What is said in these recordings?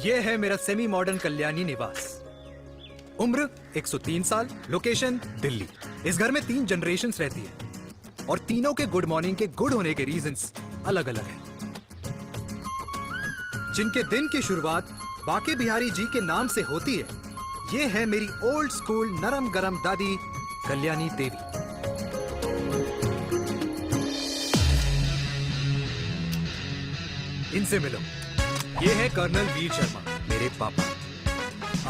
ये है मेरा सेमी मॉडर्न कल्याणी निवास। उम्र 103 साल, लोकेशन दिल्ली। इस घर में 3 जनरेशन्स रहती है और तीनों के गुड मॉर्निंग के गुड होने के रीजंस अलग अलग हैं। जिनके दिन की शुरुआत बाके बिहारी जी के नाम से होती है, ये है मेरी ओल्ड स्कूल नरम गरम दादी कल्याणी देवी। इनसे मिलो, ये है कर्नल वीर शर्मा, मेरे पापा।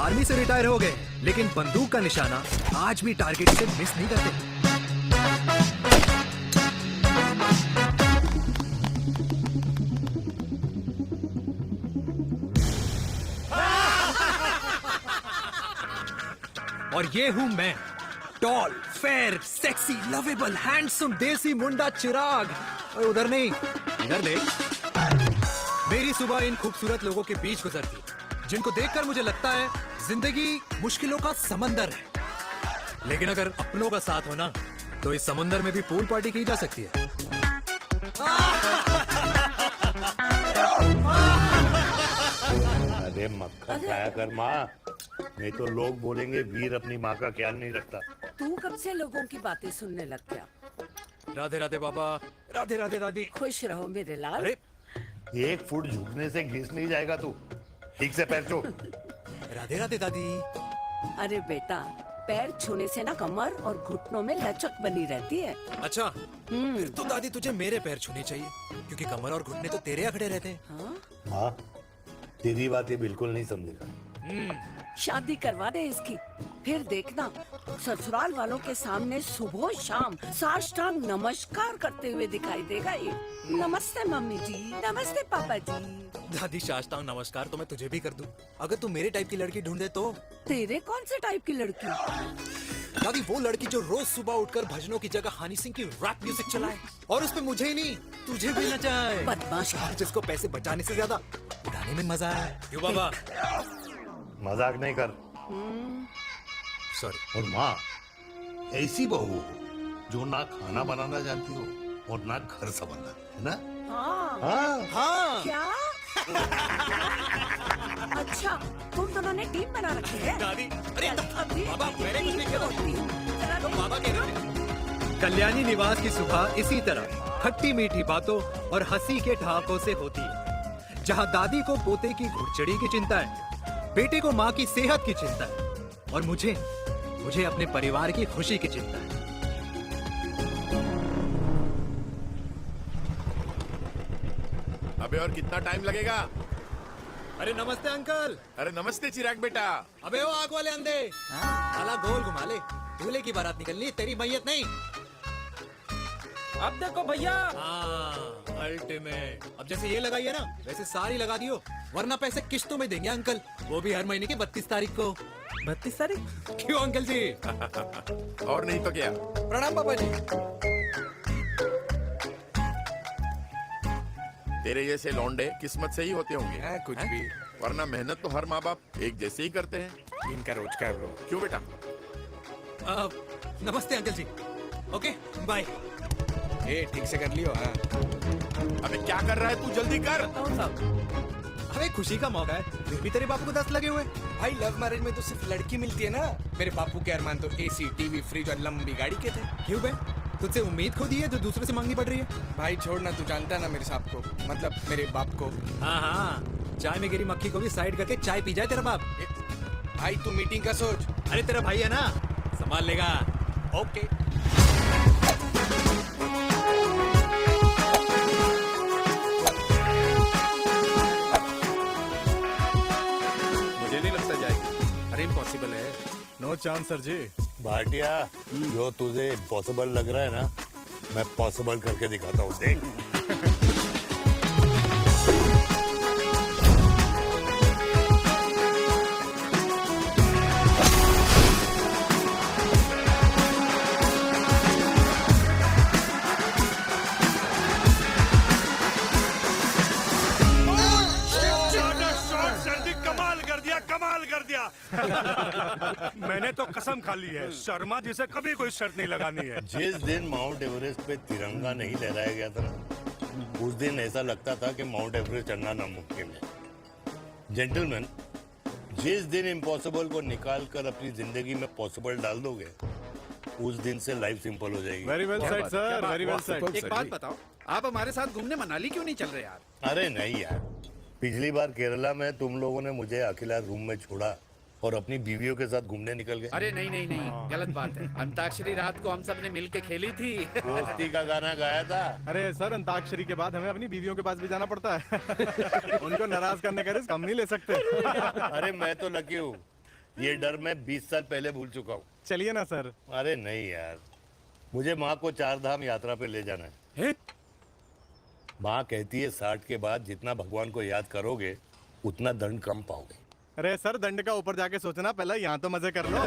आर्मी से रिटायर हो गए, लेकिन बंदूक का निशाना आज भी टारगेट से मिस नहीं करते। और ये हूं मैं, tall, fair, sexy, lovable, handsome desi मुंडा चिराग। और उधर नहीं, इधर देख। मेरी सुबह इन खूबसूरत लोगों के बीच गुजरती, जिनको देखकर मुझे लगता है जिंदगी मुश्किलों का समंदर है। लेकिन अगर अपनों का साथ हो ना, तो इस समुंदर में भी पूल पार्टी की जा सकती है। अरे मक्खन खाया कर माँ, नहीं तो लोग बोलेंगे वीर अपनी माँ का ख्याल नहीं रखता। तू कब से लोगों की बातें सुनने लग गया? राधे राधे बाबा, राधे राधे दादी। खुश रहो मेरे लाल। अरे 1 फुट झुकने से घिस नहीं जाएगा तू, ठीक से पैर छू। राधे राधे दादी। अरे बेटा, पैर छूने से ना कमर और घुटनों में लचक बनी रहती है। अच्छा, फिर तो दादी तुझे मेरे पैर छूने चाहिए, क्योंकि कमर और घुटने तो तेरे अकड़े रहते हैं। हाँ? हाँ, तेरी बात ये बिल्कुल नहीं समझेगा। शादी करवा दे इसकी, फिर देखना ससुराल वालों के सामने सुबह शाम साष्टांग नमस्कार करते हुए दिखाई देगा ये। नमस्ते मम्मी जी, नमस्ते पापा जी। दादी साष्टांग नमस्कार तो मैं तुझे भी कर दूं, अगर तू मेरे टाइप की लड़की ढूंढे तो। तेरे कौन से टाइप की लड़की? दादी वो लड़की जो रोज सुबह उठकर भजनों की जगह हनी सिंह की रैप म्यूजिक चलाए, और उसपे मुझे ही नहीं तुझे भी नचाए। बदमाश। जिसको पैसे बचाने से ज्यादा उड़ाने में मजा है। क्यों बाबा? मजाक नहीं कर। सॉरी। और माँ, ऐसी बहू हो जो ना खाना बनाना जानती हो और ना घर संभालना, है ना? हाँ। हाँ हाँ क्या? अच्छा, तुम दोनों ने टीम बना रखी है? दादी, अरे अभी बाबा, मैंने कुछ नहीं किया। जरा तो बाबा कह रहे थे। कल्याणी निवास की सुबह इसी तरह खट्टी मीठी बातों और हंसी के ठहाकों से होती है, जहां दादी को पोते की घुड़चड़ी की चिंता है, बेटे को माँ की सेहत की चिंता है, और मुझे अपने परिवार की खुशी की चिंता है। अबे और कितना टाइम लगेगा? अरे नमस्ते अंकल। अरे नमस्ते चिराग बेटा। अबे वो आग वाले अंधे, साला गोल घुमा ले, दूल्हे की बारात निकलनी, तेरी मैयत नहीं। अब देखो भैया। अल्टीमेट। अब जैसे ये लगाई है ना, वैसे सारी लगा दियो, वरना पैसे किश्तों में देंगे अंकल, वो भी हर महीने की 32 तारीख को। 32 तारीख? क्यों अंकल जी? और नहीं तो क्या। प्रणाम पापा जी। तेरे जैसे लौंडे किस्मत से ही होते होंगे। कुछ भी, वरना मेहनत तो हर माँ बाप एक जैसे ही करते हैं। इनका रोज का है ब्रो। क्यों बेटा? नमस्ते अंकल जी। Okay bye. ए ठीक से कर लियो। हाँ अबे क्या कर रहा है तू, जल्दी कर। अरे खुशी का मौका है, फिर भी तेरे बापू को 10 लगे हुए। भाई, लव मैरिज में तो सिर्फ लड़की मिलती है ना। मेरे बापू के अरमान तो एसी, टीवी, फ्रिज और लंबी गाड़ी के थे। क्यों बे? तुझसे उम्मीद खो दी है जो दूसरे से मांगनी पड़ रही है? भाई छोड़ना, तू जानता ना मेरे साहब को, मतलब मेरे बाप को। हाँ हाँ, चाय में गिरी मक्खी को भी साइड करके चाय पी जाए तेरा बाप। भाई तू मीटिंग का सोच। अरे तेरा भाई है ना, संभाल लेगा। ओके। मुझे नहीं लगता जाएगी। अरे इम्पॉसिबल है। नो चांस सर जी। भाटिया, जो तुझे इम्पॉसिबल लग रहा है ना, मैं पॉसिबल करके दिखाता हूँ, देख। मैंने तो कसम खा ली है, शर्मा जी से कभी कोई शर्त नहीं लगानी है। जिस दिन माउंट एवरेस्ट पे तिरंगा नहीं लहराया गया था ना, उस दिन ऐसा लगता था कि माउंट एवरेस्ट चढ़ना नामुमकिन है। जेंटलमैन, जिस दिन इम्पॉसिबल को निकाल कर अपनी जिंदगी में पॉसिबल डाल दोगे, उस दिन से लाइफ सिंपल हो जाएगी। Very well said sir, very well said. एक बात बताओ, आप हमारे साथ घूमने मनाली क्यों नहीं चल रहे यार? अरे नहीं यार, पिछली बार केरला में तुम लोगों ने मुझे अकेला रूम में छोड़ा और अपनी बीवियों के साथ घूमने निकल गए। अरे नहीं नहीं नहीं, गलत बात है। अंताक्षरी रात को हम सब ने मिल के खेली थी। दोस्ती का गाना गाया था। अरे सर, अंताक्षरी के बाद हमें अपनी बीवियों के पास भी जाना पड़ता है। उनको नाराज करने का रिस्क हम नहीं ले सकते। अरे मैं तो लकी हूँ, ये डर मैं 20 साल पहले भूल चुका हूँ। चलिए ना सर। अरे नहीं यार, मुझे माँ को 4 धाम यात्रा पे ले जाना है। माँ कहती है 60 के बाद जितना भगवान को याद करोगे उतना दंड कम पाओगे। अरे सर, दंड का ऊपर जाके सोचना, पहले यहाँ तो मजे कर लो।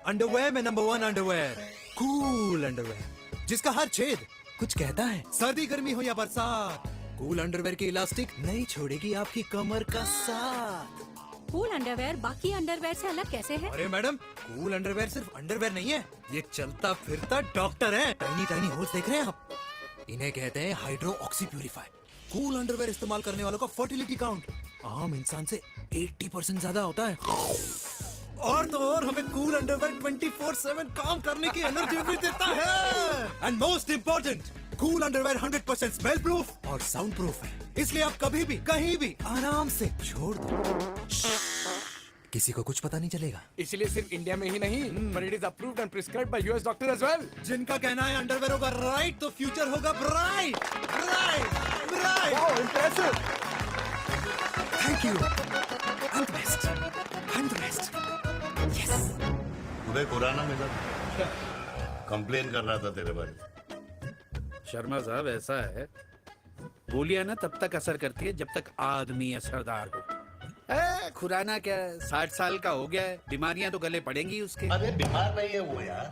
अंडरवेयर में नंबर 1 अंडरवेयर, कूल अंडरवेयर, जिसका हर छेद कुछ कहता है। सर्दी गर्मी हो या बरसात, कूल अंडरवेयर की इलास्टिक नहीं छोड़ेगी आपकी कमर का साथ। कूल अंडरवेयर बाकी अंडरवेयर से अलग कैसे है? अरे मैडम, कूल अंडरवेयर सिर्फ अंडरवेयर नहीं है, ये चलता फिरता डॉक्टर है। टाइनी टाइनी होल्स देख रहे हैं आप? इन्हें कहते हैं hydro oxy purifier. Cool underwear इस्तेमाल करने वालों का फर्टिलिटी काउंट आम इंसान से 80% ज्यादा होता है। और तो और हमें कूल अंडरवेयर 24/7 काम करने की एनर्जी भी देता है। And most important, cool underwear 100% smell proof और साउंड प्रूफ है, इसलिए आप कभी भी कहीं भी आराम से छोड़ दो, किसी को कुछ पता नहीं चलेगा। इसलिए सिर्फ इंडिया में ही नहीं, but it is approved and prescribed by US doctor as well. जिनका कहना है अंडरवेयर होगा राइट तो फ्यूचर होगा bright, bright, bright. Oh, impressive. Thank you. I'm the best. I'm the best. Yes. तुम्हें खुराना मिला, कंप्लेन कर रहा था तेरे बारे में। शर्मा साहब, ऐसा है, गोलियां ना तब तक असर करती है जब तक आदमी असरदार हो। खुराना क्या, 60 साल का हो गया है, बीमारियां तो गले पड़ेंगी उसके। अरे बीमार नहीं है वो यार,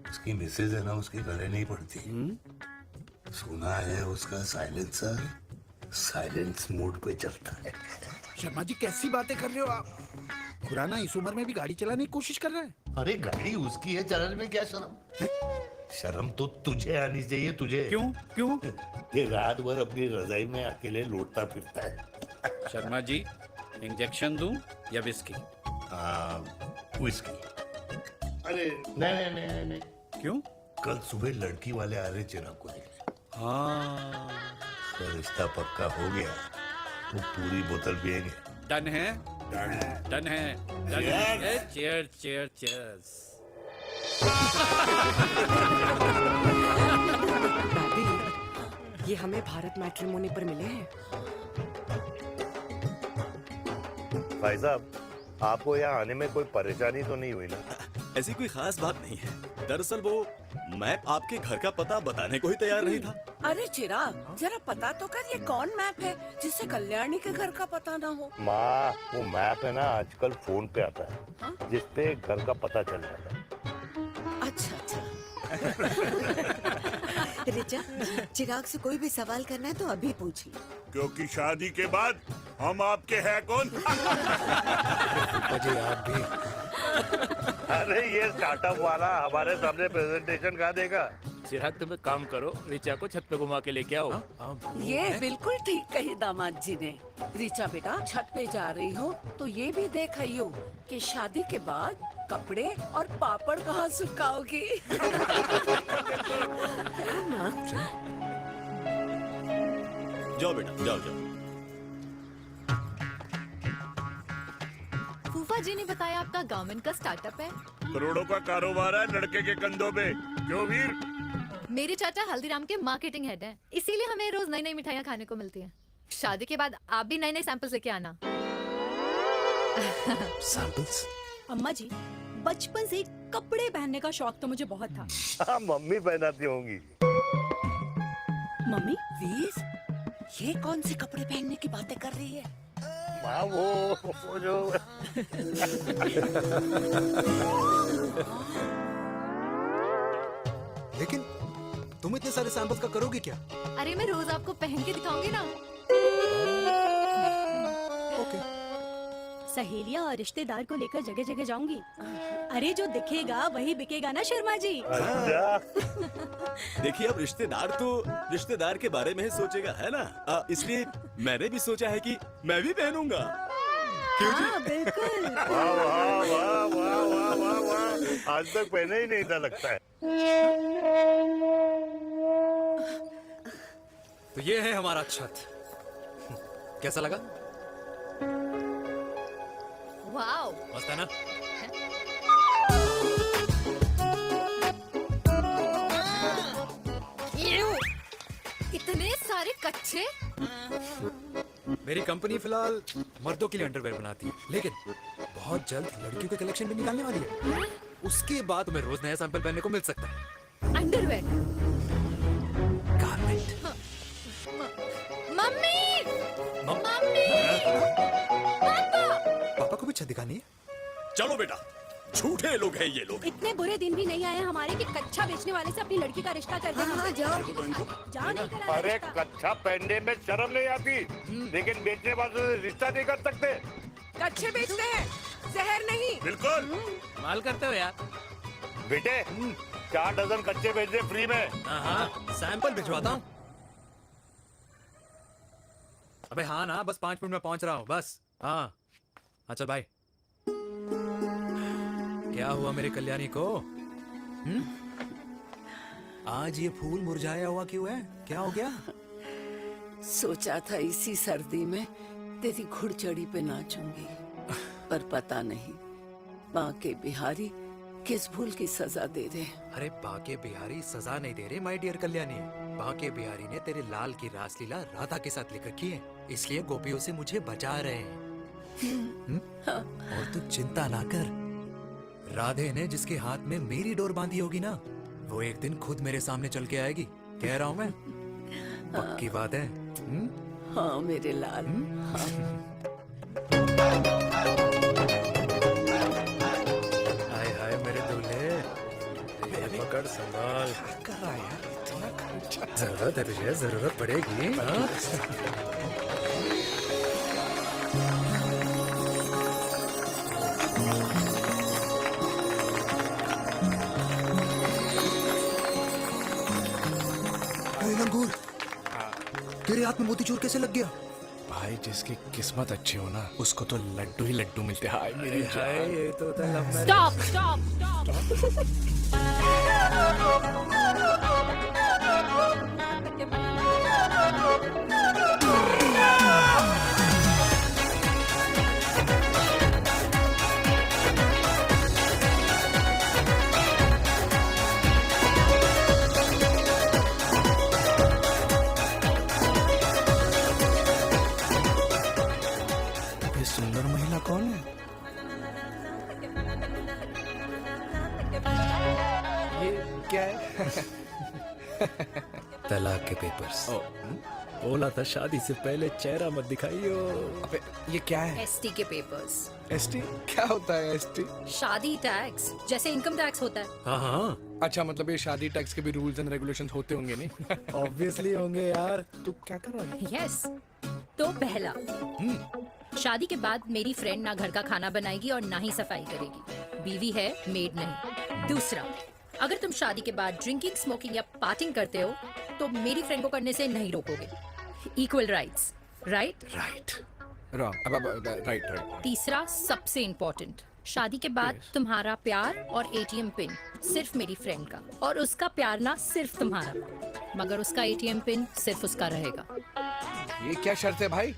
उसकी मिसेज है ना, उसके गले नहीं पड़ती। सुना है उसका साइलेंसर साइलेंस मोड पे चलता है। शर्मा जी, कैसी बातें कर रहे हो आप? खुराना इस उम्र में भी गाड़ी चलाने की कोशिश कर रहा है। अरे गाड़ी उसकी है, चलाने में क्या शर्म? शर्म तो तुझे आनी चाहिए, तुझे। क्यों क्यों? ये रात भर अपनी रजाई में अकेले लौटता फिरता है। शर्मा जी, इंजेक्शन दूं या विस्की? विस्की। अरे नहीं नहीं नहीं नहीं। क्यों? कल सुबह लड़की वाले आ रहे चिराग को देखने। हाँ, तो रिश्ता पक्का हो गया तो पूरी बोतल पिएंगे। डन है, डन है, डन है। Cheer cheer cheers. दादी, ये हमें भारत मैट्रिमोनी पर मिले हैं। भाई साहब, आपको यहाँ आने में कोई परेशानी तो नहीं हुई ना? ऐसी कोई खास बात नहीं है। दरअसल वो मैप आपके घर का पता बताने को ही तैयार नहीं था। अरे चिराग, जरा पता तो कर, ये कौन मैप है जिससे कल्याणी के घर का पता ना हो? माँ, वो मैप है ना, आजकल फोन पे आता है, जिसपे घर का पता चल जाता है। अच्छा अच्छा। रिचा, चिराग से कोई भी सवाल करना है तो अभी पूछिए, क्योंकि शादी के बाद हम आपके हैं कौन? अजय आप भी। अरे ये स्टार्टअप वाला हमारे सामने प्रेजेंटेशन कहाँ देगा? चिराग, तुम एक काम करो, रिचा को छत पे घुमा के लेके आओ। ये बिल्कुल ठीक कही दामाद जी ने। रिचा बेटा, छत पे जा रही हो तो ये भी देख आइयो कि शादी के बाद कपड़े और पापड़ कहाँ सुखाओगी। जाओ बेटा, जाओ जाओ। फूफा जी ने बताया आपका गवर्नमेंट का स्टार्टअप है। करोड़ों का कारोबार है लड़के के कंधों पे। क्यों वीर? मेरे चाचा हल्दीराम के मार्केटिंग हेड हैं, इसीलिए हमें रोज नई नई मिठाइयाँ खाने को मिलती हैं। शादी के बाद आप भी नए नए सैंपल्स लेके आना। सैंपल्स? अम्मा जी, बचपन से कपड़े पहनने का शौक तो मुझे बहुत था। हाँ, मम्मी पहनाती होंगी। मम्मी, वीर, ये कौन से कपड़े पहनने की बातें कर रही है? माँ, वो जो लेकिन तुम इतने सारे सैंपल्स का करोगी क्या? अरे मैं रोज आपको पहन के दिखाऊंगी ना। ओके। सहेलियां और रिश्तेदार को लेकर जगह जगह जाऊंगी। अरे जो दिखेगा वही बिकेगा ना शर्मा जी। देखिए अब रिश्तेदार के बारे में ही सोचेगा, है ना? इसलिए मैंने भी सोचा है कि मैं भी पहनूंगा। क्यों जी? हाँ बिल्कुल। वाह वाह वाह वाह वाह वाह वाह, आज तक पहने ही नहीं था लगता है। तो ये है हमारा छत। कैसा लगा? वाओ, मस्त है ना? इतने सारे कच्चे। मेरी कंपनी फिलहाल मर्दों के लिए अंडरवेयर बनाती है, लेकिन बहुत जल्द लड़कियों के कलेक्शन भी निकालने वाली है। उसके बाद तुम्हें रोज नया सैंपल पहनने को मिल सकता है। अंडरवेयर। गारमेंट। मम्मी। मम- मम्मी। पापा को भी छत दिखानी है। चलो बेटा, झूठे लोग हैं ये लोग। इतने बुरे दिन भी नहीं आए हमारे कि कच्चा बेचने वाले से अपनी लड़की का रिश्ता कर देंगे। हाँ, जाओ। जाओ नहीं करा अरे रिश्ता। कच्चा पहनने में शर्म नहीं आती, लेकिन बेचने वालों से रिश्ता नहीं कर सकते। कच्चे बेचते हैं, जहर नहीं। बिल्कुल। माल करते हो यार। बेटे 4 डजन कच्चे भेज दे फ्री में। हाँ, सैंपल भिजवाता हूँ। अबे हाँ ना, बस 5 मिनट में पहुंच रहा हूँ बस। हाँ, अच्छा बाय। क्या हुआ मेरे कल्याणी को? आज ये फूल मुरझाया हुआ क्यों है? क्या हो गया? सोचा था इसी सर्दी में तेरी घुड़चड़ी पे नाचूंगी, पर पता नहीं बाके बिहारी किस भूल की सजा दे रहे। अरे बाके बिहारी सजा नहीं दे रहे माय डियर कल्याणी। बाके बिहारी ने तेरे लाल की रासलीला राधा के साथ लिख रखी है, इसलिए गोपियों से मुझे बचा रहे हैं। और तू चिंता ना कर, राधे ने जिसके हाथ में मेरी डोर बांधी होगी ना, वो एक दिन खुद मेरे सामने चल के आएगी। कह रहा हूँ मैं, पक्की बात है। हाँ मेरे लाल। हाय हाय मेरे दूल्हे, पकड़ संभाल। कर रहा है यार, जरूरत है तुझे, जरूरत पड़ेगी। हाँ? लंगूर, तेरे हाथ में मोतीचूर कैसे लग गया? भाई जिसकी किस्मत अच्छी हो ना, उसको तो लड्डू ही लड्डू मिलते हैं। हाय मेरी हाय, ये तो था love marriage. Stop stop stop. ये सुंदर महिला कौन है? ये क्या है? तलाक के पेपर्स। बोला था शादी से पहले चेहरा मत दिखाइयो। अबे ये क्या है? एसटी के पेपर्स। एसटी क्या होता है? एसटी शादी टैक्स, जैसे इनकम टैक्स होता है। हाँ हाँ, अच्छा, मतलब ये शादी टैक्स के भी रूल्स एंड रेगुलेशंस होते होंगे नहीं? ऑब्वियसली होंगे यार। तू क्या कर रहा है? यस। तो पहला, शादी के बाद मेरी फ्रेंड ना घर का खाना बनाएगी और ना ही सफाई करेगी, बीवी है, मेड नहीं। दूसरा, अगर तुम शादी के बाद ड्रिंकिंग, स्मोकिंग या पार्टिंग करते हो तो मेरी फ्रेंड को करने से नहीं रोकोगे। Equal rights, right? Right. Wrong. Right right. तीसरा, सबसे इम्पोर्टेंट, शादी के बाद तुम्हारा प्यार और एटीएम पिन सिर्फ मेरी फ्रेंड का, और उसका प्यार ना सिर्फ तुम्हारा, मगर उसका एटीएम पिन सिर्फ उसका रहेगा। ये क्या शर्त है भाई?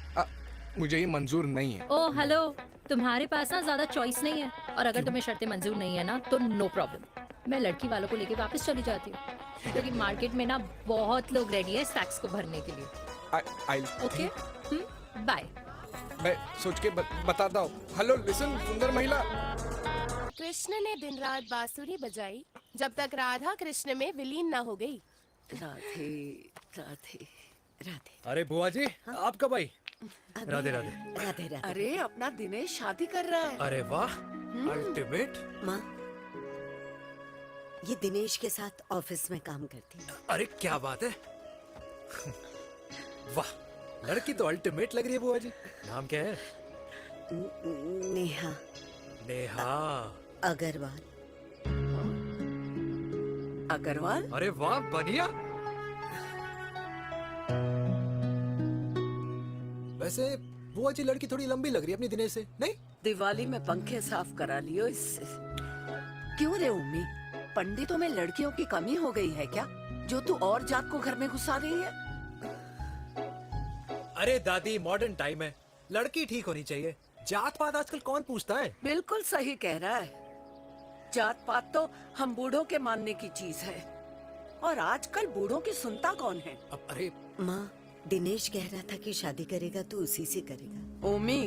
मुझे ये मंजूर नहीं है। ओ हेलो, तुम्हारे पास ना ज्यादा चॉइस नहीं है, और अगर तुम्हें शर्तें मंजूर नहीं है ना तो नो प्रॉब्लम, मैं लड़की वालों को लेके वापस चली जाती हूँ, क्योंकि मार्केट में ना बहुत लोग रेडी है टैक्स को भरने के लिए। Okay, bye. मैं सोच के बताता हूँ। हेलो लिसन सुंदर महिला। कृष्ण ने दिन रात बांसुरी बजाई जब तक राधा कृष्ण में विलीन न हो गई। राधे राधे राधे। अरे बुआ जी, आप कब आई? राधे राधे। राधे राधे। अरे अपना दिनेश शादी कर रहा है। अरे वाह, अल्टीमेट। माँ, ये दिनेश के साथ ऑफिस में काम करती है। अरे क्या बात है। वाह, लड़की तो अल्टीमेट लग रही है बुआ जी। नाम क्या है? नेहा नेहा। अग्रवाल। अग्रवाल? अरे वाह, बढ़िया। वैसे बुआ जी लड़की थोड़ी लंबी लग रही है अपनी दिनेश से, नहीं? दिवाली में पंखे साफ करा लियो इससे। क्यों रे उम्मी, पंडितों में लड़कियों की कमी हो गई है क्या, जो तू और जात को घर में घुसा रही है? अरे दादी, मॉडर्न टाइम है, लड़की ठीक होनी चाहिए। जात पात आजकल कौन पूछता है? बिल्कुल सही कह रहा है। जात पात तो हम बूढ़ों के मानने की चीज है, और आजकल बूढ़ों की सुनता कौन है? अब अरे माँ, दिनेश कह रहा था कि शादी करेगा तो उसी से करेगा। ओमी,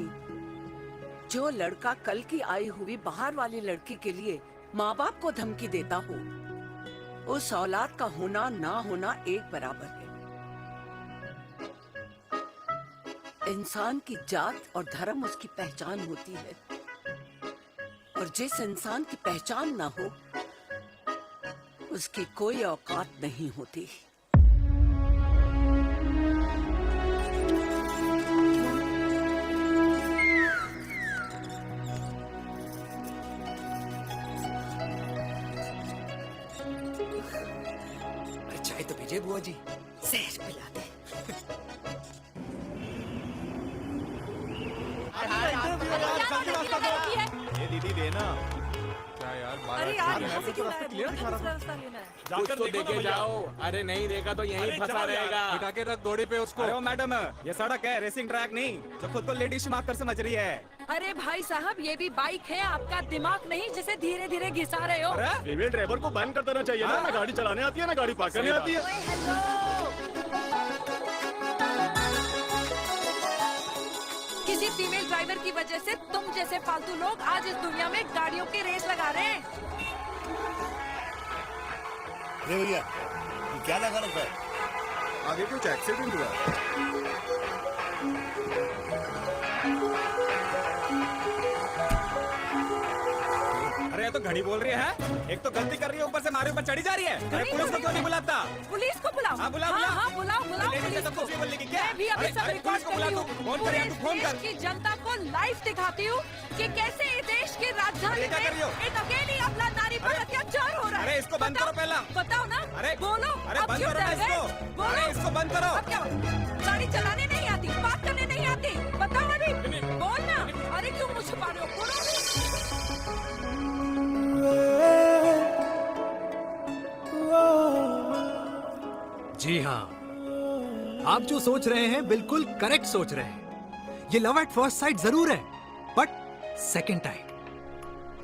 जो लड़का कल की आई हुई बाहर वाली लड़की के लिए माँ बाप को धमकी देता हो, उस औलाद का होना ना होना एक बराबर है। इंसान की जात और धर्म उसकी पहचान होती है, और जिस इंसान की पहचान ना हो उसकी कोई औकात नहीं होती। अरे चाय तो पीजिए बुआ जी। जहर पिला दे। ये दीदी देना। क्या यार, अरे यार, यहाँ से क्यों लाए? क्लियर दिखा रहा था। कुछ तो देखे जाओ। अरे नहीं देखा तो यहीं फंसा रहेगा। उठा के रख घोड़ी पे उसको। अरे मैडम, ये सड़क है, रेसिंग ट्रैक नहीं, जो खुद को लेडीज माफ कर समझ रही है। अरे भाई साहब, ये भी बाइक है, आपका दिमाग नहीं जिसे धीरे धीरे घिसा रहे हो। फीमेल ड्राइवर को बैन कर देना चाहिए ना गाड़ी चलाने आती है ना गाड़ी पार्क करने आती है। किसी फीमेल ड्राइवर की वजह से तुम जैसे फालतू लोग आज इस दुनिया में गाड़ियों की रेस लगा रहे हैं। ये भैया, ये क्या लगा रखा है? आगे कुछ एक्सीडेंट हुआ। अरे तो घड़ी बोल रही है, एक तो गलती कर रही है, ऊपर से हमारे ऊपर चढ़ी जा रही है। अरे पुलिस को क्यों नहीं बुलाता? पुलिस को बुलाओ। हाँ, बुलाओ, हाँ, बुलाओ। हाँ, बुलाओ बुलाओ लेडीज पुलिस है तो को। कुछ भी बोलने की क्या? मैं भी अभी अरे, सब अरे, रिकॉर्ड पुलिस को कर बुला रही दो। हूँ। फोन कर पूरे यार, तू फोन कर। देश की जनता को लाइव दिखाती हूँ कि कैसे इस देश की राजधानी अरे, क्या कर रही हो? में एक अकेली अबला नारी पर अरे, अत्याचार हो रहा है। अरे, इसको बंद बताओ, करो पहला। बताओ ना। अरे, बोलो। अरे, अब बंद क्यों करो ना डर गए? इसको। बोलो। अरे, इसको बंद करो। अब क्या? गाड़ी चलाने नहीं आती, बात करने नहीं आती, बताओ अभी। बोल ना। अरे क्यों मुझे छुपा रहे हो? बोलो। जी हाँ, आप जो सोच रहे हैं बिल्कुल करेक्ट सोच रहे हैं। ये लव एट फर्स्ट साइट जरूर है, बट सेकंड टाइम।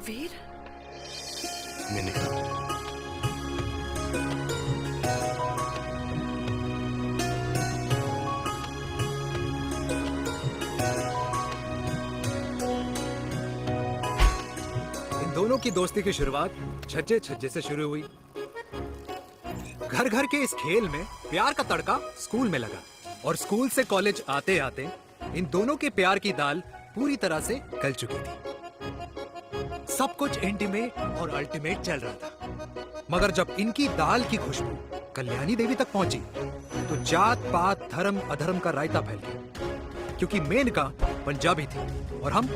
वीर, मैंने कहा इन दोनों की दोस्ती की शुरुआत छज्जे छज्जे से शुरू हुई। घर घर के इस खेल में प्यार का तड़का स्कूल में लगा, और स्कूल से कॉलेज आते आते इन दोनों के प्यार की दाल पूरी तरह से गल चुकी थी। सब कुछ इंटीमेट और अल्टीमेट चल रहा था, मगर जब इनकी दाल की खुशबू कल्याणी देवी तक पहुंची तो जात पात धर्म अधर्म का रायता फैल गया, क्योंकि मेनका पंजाबी थी और हम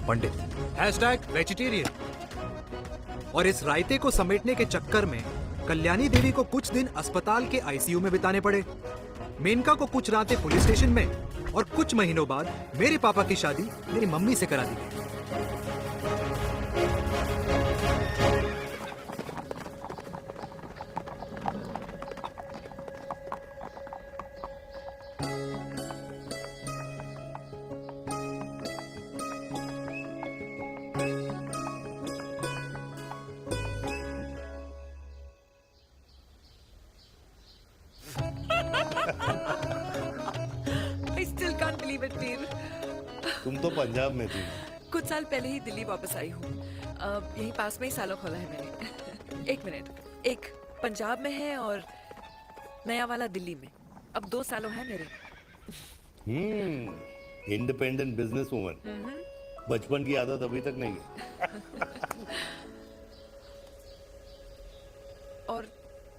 पंडित। #वेजिटेरियन। और इस रायते को समेटने के चक्कर में कल्याणी देवी को कुछ दिन अस्पताल के आईसीयू में बिताने पड़े, मेनका को कुछ रातें पुलिस स्टेशन में, और कुछ महीनों बाद मेरे पापा की शादी मेरी मम्मी से करा दी गई। I still can't believe it, वीर। तुम तो पंजाब में थी। कुछ साल पहले ही दिल्ली वापस आई हूँ। यहीं पास में ही सालों खोला है मैंने। एक मिनट, एक पंजाब में है और नया वाला दिल्ली में। अब 2 सालों है मेरे। Independent business woman. बचपन की आदत अभी तक नहीं है। और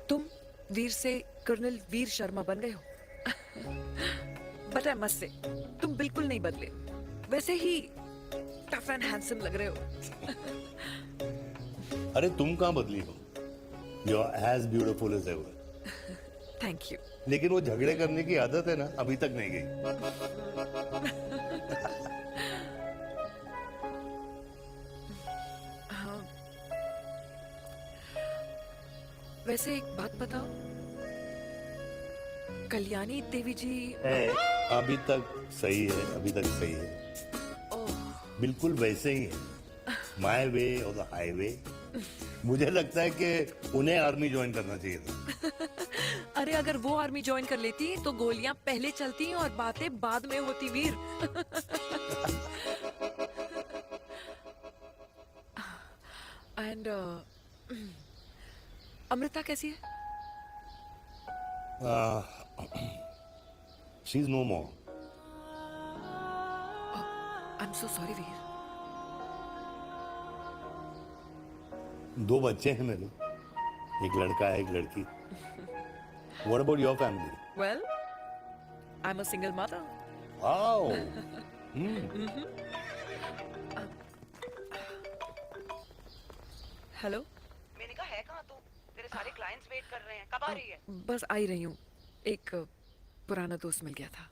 तुम वीर से कर्नल वीर शर्मा बन गए हो। बट आई मस्ट से, तुम बिल्कुल नहीं बदले। वैसे ही टफ एंड हैंडसम लग रहे हो। अरे तुम कहाँ बदली हो? You are as beautiful as ever. Thank you. लेकिन वो झगड़े करने की आदत है ना, अभी तक नहीं गई। हाँ। वैसे एक बात बताओ, कल्याणी देवी जी अभी तक सही है, अभी तक सही है, बिल्कुल वैसे ही है। माय वे और द हाईवे। मुझे लगता है कि उन्हें आर्मी ज्वाइन करना चाहिए था। अरे अगर वो आर्मी ज्वाइन कर लेती तो गोलियां पहले चलती और बातें बाद में होती वीर। एंड अमृता कैसी है? She is no more. I am so sorry Veer. 2 बच्चे हैं मेरे, एक लड़का है, एक लड़की। What about your family? Well, I'm a single mother. Wow. Hello. मैंने कहा है कहाँ तू? तेरे सारे क्लाइंट्स वेट कर रहे हैं, कब आ रही है? बस आ ही रही हूँ, एक पुराना दोस्त मिल गया था।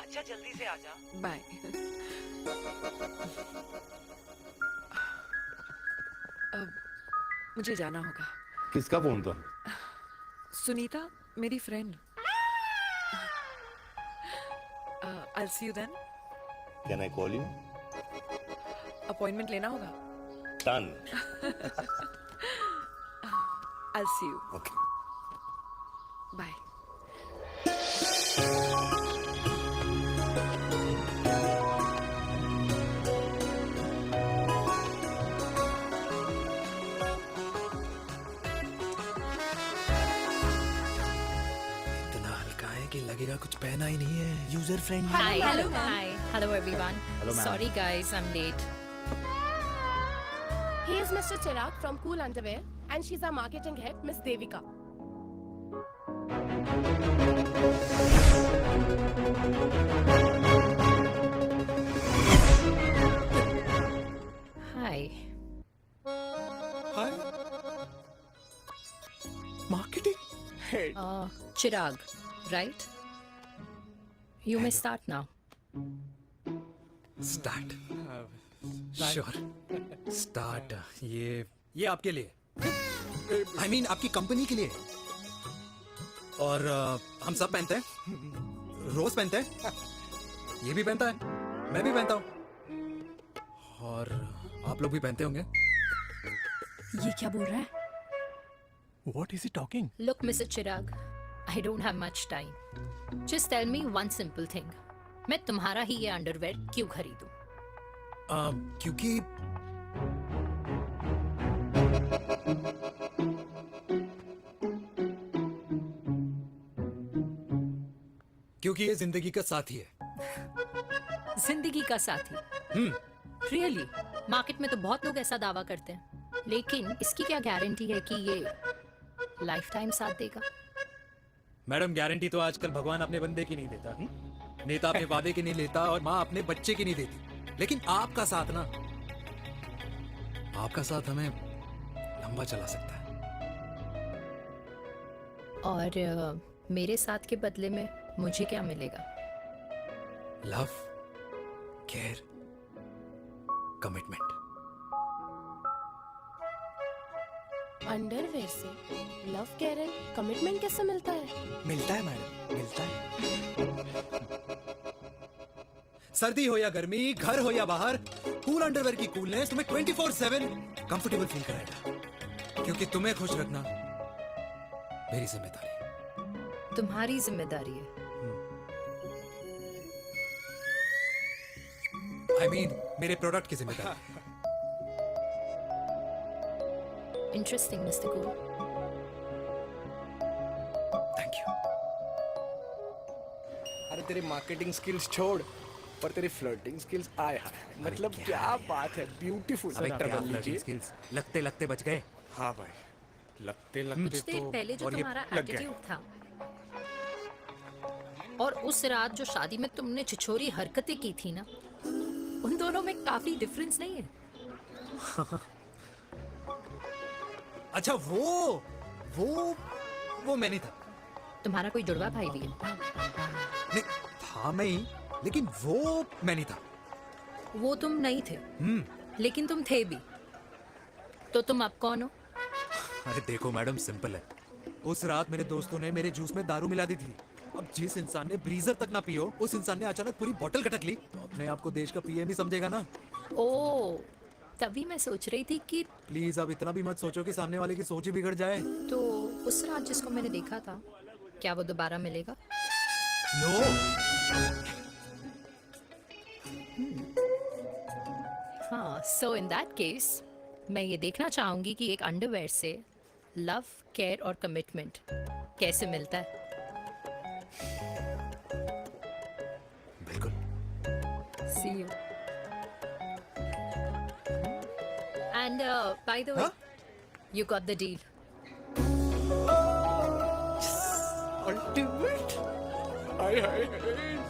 अच्छा जल्दी से आ जा। बाय। अब मुझे जाना होगा। किसका फोन था? सुनीता, मेरी friend. I'll see you then. Can I call you? Appointment लेना होगा। Done. I'll see you. Okay. Bye. इतना हल्का है कि लगेगा कुछ पहना ही नहीं है। User friendly. Hi, hello everyone. Sorry guys, I'm late. He is Mr. Chirag from Cool Underwear and she's our marketing head, Miss Devika. Hi. Hi. Marketing head. Chirag, right? You may start now. Start. Sure. Start. ये आपके लिए। I mean आपकी company के लिए। और हम सब पहनते हैं। रोज पहनते हैं। ये भी पहनता है, मैं भी पहनता हूँ, और आप लोग भी पहनते होंगे। ये क्या बोल रहा है? What is he talking? Look, Mr. Chirag, I don't have much time. Just tell me one simple thing. मैं तुम्हारा ही ये अंडरवेयर क्यों खरीदूं? क्योंकि ये जिंदगी का साथी है। जिंदगी का साथी? Really? मार्केट में तो बहुत लोग ऐसा दावा करते हैं, लेकिन इसकी क्या गारंटी है कि ये लाइफ टाइम साथ देगा? मैडम, गारंटी तो आजकल भगवान अपने बंदे की नहीं देता, नेता अपने वादे की नहीं लेता, और माँ अपने बच्चे की नहीं देती। लेकिन आपका साथ ना, आपका साथ हमें लंबा चला सकता है। और मेरे साथ के बदले में मुझे क्या मिलेगा? Love, care, commitment. अंडरवेयर से लव, केयर एंड कमिटमेंट कैसे मिलता है? मिलता है मैडम, मिलता है। सर्दी हो या गर्मी, घर हो या बाहर, कूल अंडरवेयर की कूलनेस तुम्हें 24/7 कंफर्टेबल फील कराएगा। क्योंकि तुम्हें खुश रखना मेरी जिम्मेदारी है। तुम्हारी जिम्मेदारी है? I mean, मेरे प्रोडक्ट की जिम्मेदारी। Interesting, Mr. Cool. Thank you. अरे तेरी मार्केटिंग स्किल्स छोड़, पर तेरी फ्लर्टिंग स्किल्स आए हाय, मतलब क्या बात है, ब्यूटीफुल। स्किल्स लगते लगते बच गए। हाँ भाई, लगते कुछ लगते देर तो पहले जो और ये तुम्हारा लग गया। एटीट्यूड था, और उस रात जो शादी में तुमने छिछोरी हरकतें की थी ना, उन दोनों में काफी डिफरेंस नहीं है? अच्छा वो मैं नहीं था। तुम्हारा कोई जुड़वा भाई भी है? नहीं था मैं ही, लेकिन वो मैं नहीं था। वो तुम नहीं थे, लेकिन तुम थे भी। तो तुम अब कौन हो? अरे देखो मैडम, सिंपल है। उस रात मेरे दोस्तों ने मेरे जूस में दारू मिला दी थी। अब जिस इंसान ने ब्रीजर तक ना पियो, उस इंसान ने अचानक पूरी बोतल खटक ली, तो अपने आप को देश का पीएम ही समझेगा ना। ओ, तभी मैं सोच रही थी कि प्लीज अब इतना भी मत सोचो कि सामने वाले की सोच ही बिगड़ जाए। तो उस रात जिसको मैंने देखा था, क्या वो दोबारा मिलेगा? नो। हाँ, सो इन दैट केस मैं ये देखना चाहूंगी कि एक अंडरवेयर से लव, केयर और कमिटमेंट कैसे मिलता है। बिल्कुल। See you. And by the way, you got the deal. Ultimate. Hi hi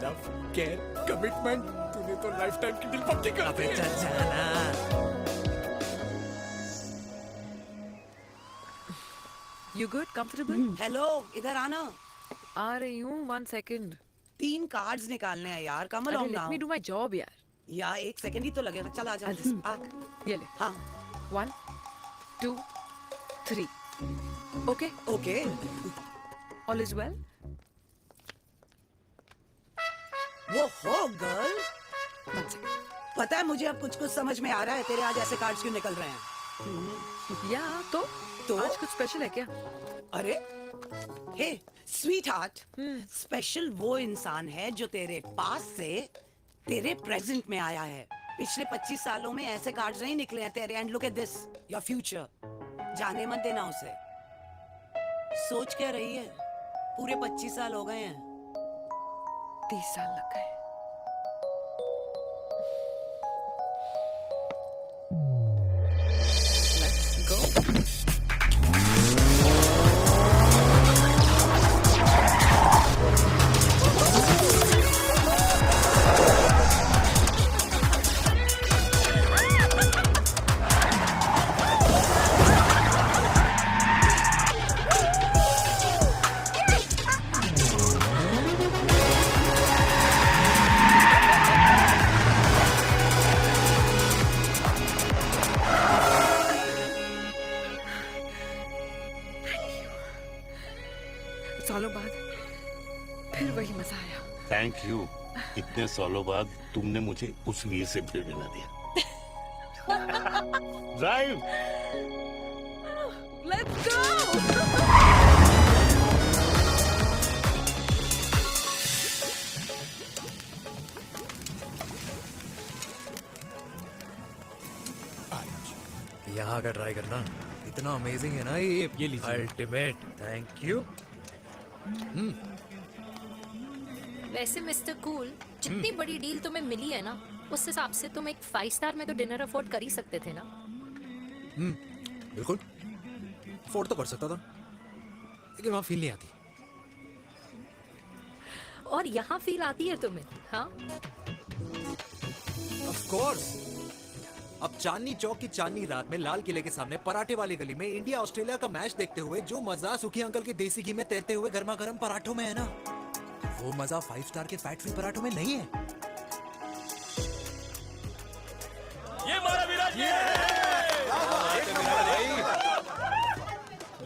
love care commitment, तूने तो लाइफ टाइम की डील पक्की कर दी है। You good? Comfortable? हेलो, इधर आना। आ रही हूँ, 1 second. 3 कार्ड्स निकालने हैं यार, कम अरे along let now। me do my job यार. यार 1 सेकंड ही तो लगेगा, चल आजा। आ, ये ले. हाँ 1, 2, 3. Okay? Okay. All is well? वो हो गर्ल, 1 second. पता है मुझे अब कुछ समझ में आ रहा है, तेरे आज ऐसे कार्ड्स क्यों निकल रहे हैं। या तो आज कुछ स्पेशल है क्या? अरे हे स्वीट हार्ट, स्पेशल वो इंसान है जो तेरे पास से तेरे प्रेजेंट में आया है। पिछले 25 सालों में ऐसे कार्ड्स नहीं निकले हैं तेरे। And look at this, your future. जाने मत देना उसे। सोच क्या रही है, पूरे 25 साल हो गए हैं। 30 साल लग गए. Let's go. सालों बाद फिर वही मजा आया. Thank you. इतने सालों बाद तुमने मुझे उस वीर से फिर मिला दिया। ड्राइव। Let's go. यहाँ का ट्राई करना, इतना अमेजिंग है ना ये लीजिए। Ultimate, thank you. वैसे मिस्टर कूल, जितनी बड़ी डील तुम्हें मिली है ना, उस हिसाब से तुम एक 5 स्टार में तो डिनर अफोर्ड कर ही सकते थे ना। बिल्कुल, अफोर्ड तो कर सकता था, लेकिन वहाँ फील नहीं आती। और यहाँ फील आती है तुम्हें? हाँ, ऑफ कोर्स। अब चांदनी चौक की चांदनी रात में लाल किले के सामने पराठे वाली गली में इंडिया ऑस्ट्रेलिया का मैच देखते हुए जो मजा सुखी अंकल के देसी घी में तैरते हुए गर्मा गर्म पराठों में है ना, वो मजा 5 स्टार के फैट फ्री पराठों में नहीं है। ये मारा विराट,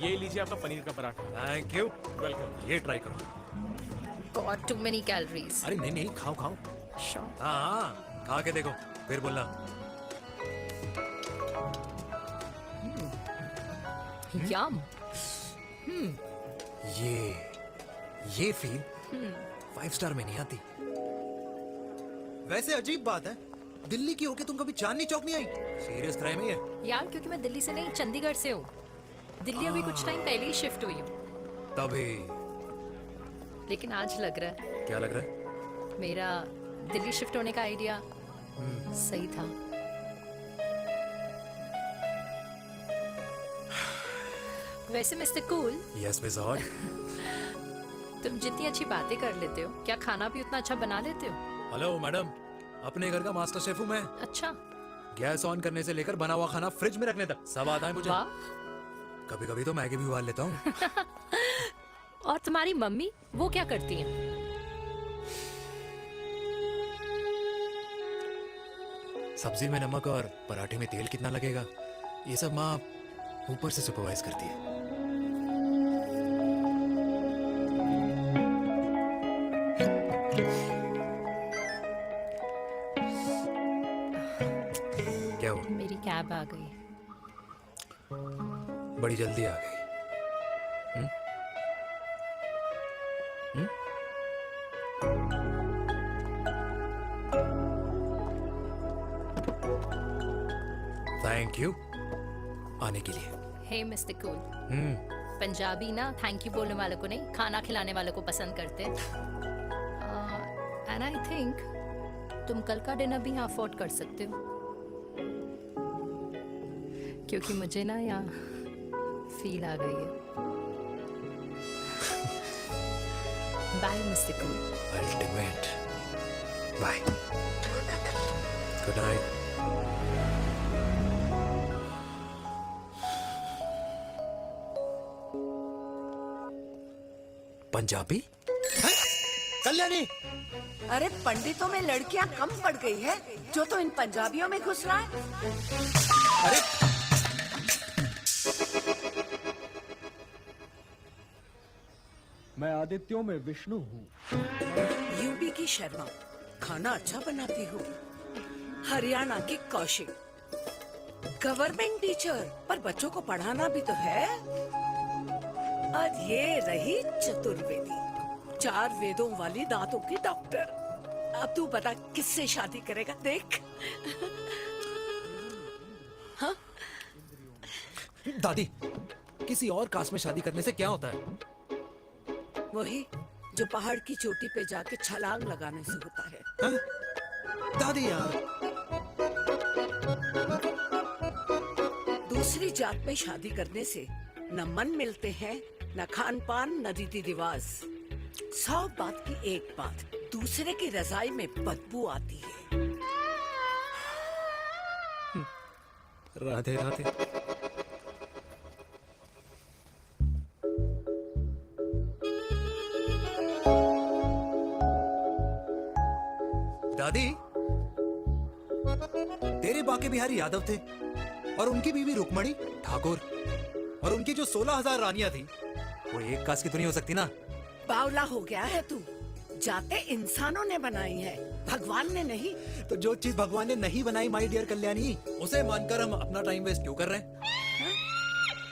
ये लीजिए आपका पनीर का पराठा। Thank you, welcome. ये ट्राई करो। God too many calories. अरे नहीं नहीं, खाओ खाओ। Sure. हाँ, खा के देखो फिर बोलना। यम। ये फील 5 स्टार में नहीं आती। वैसे अजीब बात है, दिल्ली की होके तुम कभी चांदनी चौक नहीं आई? सीरियस क्राइम है ये। यार क्योंकि मैं दिल्ली से नहीं, चंडीगढ़ से हूँ। दिल्ली अभी कुछ टाइम पहले ही शिफ्ट हुई हूँ। तभी। लेकिन आज लग रहा है क्या लग रहा है? मेरा दिल्ली शिफ्ट होने का आइडिया सही था। वैसे mister cool, yes miss hot. तुम जितनी अच्छी बातें कर लेते हो, क्या खाना भी उतना अच्छा बना लेते हो? हेलो मैडम, अपने घर का मास्टर शेफ हूँ मैं। अच्छा। गैस ऑन करने से लेकर बना हुआ खाना फ्रिज में रखने तक सब आता है मुझे। वाह। कभी कभी तो मैगी भी उबाल लेता हूँ। और तुम्हारी मम्मी वो क्या करती हैं? सब्जी में नमक और पराठे में तेल कितना लगेगा, ये सब माँ ऊपर से सुपरवाइज करती है। क्या हुआ? मेरी कैब आ गई। बड़ी जल्दी आ गई। थैंक यू आने के लिए। हे मिस्टर कूल, पंजाबी ना थैंक यू बोलने वालों को नहीं, खाना खिलाने वालों को पसंद करते हैं। एंड आई थिंक तुम कल का डिनर भी यहाँ अफोर्ड कर सकते हो, क्योंकि मुझे ना यहाँ फील आ गई है। Bye mister cool. Ultimate bye, good night. Punjabi? Kalyani! अरे पंडितों में लड़कियां कम पड़ गई है जो तो इन पंजाबियों में घुस रहा है। अरे मैं आदित्यों में विष्णु हूँ। यूपी की शर्मा, खाना अच्छा बनाती हूँ। हरियाणा की कौशिक, गवर्नमेंट टीचर, पर बच्चों को पढ़ाना भी तो है। और ये रही चतुर्वेदी, 4 वेदों वाली दांतों की डॉक्टर। अब तू बता किससे शादी करेगा? देख। हाँ? दादी, किसी और कास्ट में शादी करने से क्या होता है? वही जो पहाड़ की चोटी पे जाके छलांग लगाने से होता है। हाँ? दादी यार, दूसरी जात में शादी करने से न मन मिलते हैं, न खान पान, न रीति रिवाज। 100 बात की एक बात, दूसरे की रजाई में बदबू आती है। राधे राधे। दादी, तेरे बाके बिहारी यादव थे और उनकी बीवी रुक्मणी ठाकुर, और उनकी जो 16,000 रानियां थी वो एक कास्ट की तो नहीं हो सकती ना? बावला हो गया है तू। जाते इंसानों ने बनाई है, भगवान ने नहीं। तो जो चीज भगवान ने नहीं बनाई माय डियर कल्याणी, उसे मानकर हम अपना टाइम वेस्ट क्यों कर रहे हैं?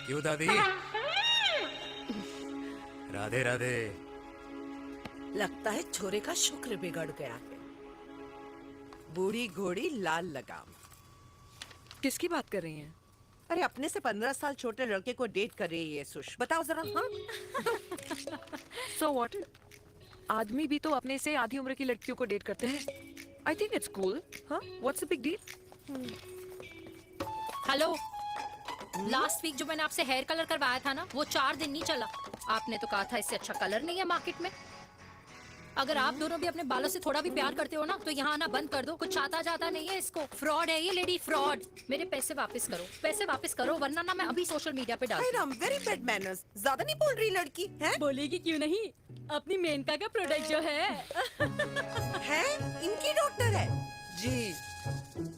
क्यों दादी? राधे राधे। लगता है छोरे का शुक्र बिगड़ गया है। बूढ़ी घोड़ी लाल लगाम। किसकी बात कर रही हैं? अरे अपने से 15 साल छोटे लड़के को डेट कर रही है सुश। बताओ जरा। हाँ? So what? आदमी भी तो अपने से आधी उम्र की लड़कियों को डेट करते हैं। I think it's cool. हाँ? What's the big deal? Hello, last week जो मैंने आपसे हेयर कलर करवाया था ना, वो 4 दिन नहीं चला। आपने तो कहा था इससे अच्छा कलर नहीं है मार्केट में। अगर आप दोनों भी अपने बालों से थोड़ा भी प्यार करते हो ना, तो यहाँ आना बंद कर दो। कुछ आता जाता नहीं है इसको। फ्रॉड है ये लेडी, फ्रॉड। मेरे पैसे वापस करो, पैसे वापस करो, वरना ना मैं अभी सोशल मीडिया पे डाल दूँ। Very bad manners. ज्यादा नहीं बोल रही लड़की है? बोलेगी क्यों नहीं? अपनी मेनका का प्रोडक्ट जो है है इनकी डॉक्टर है जी।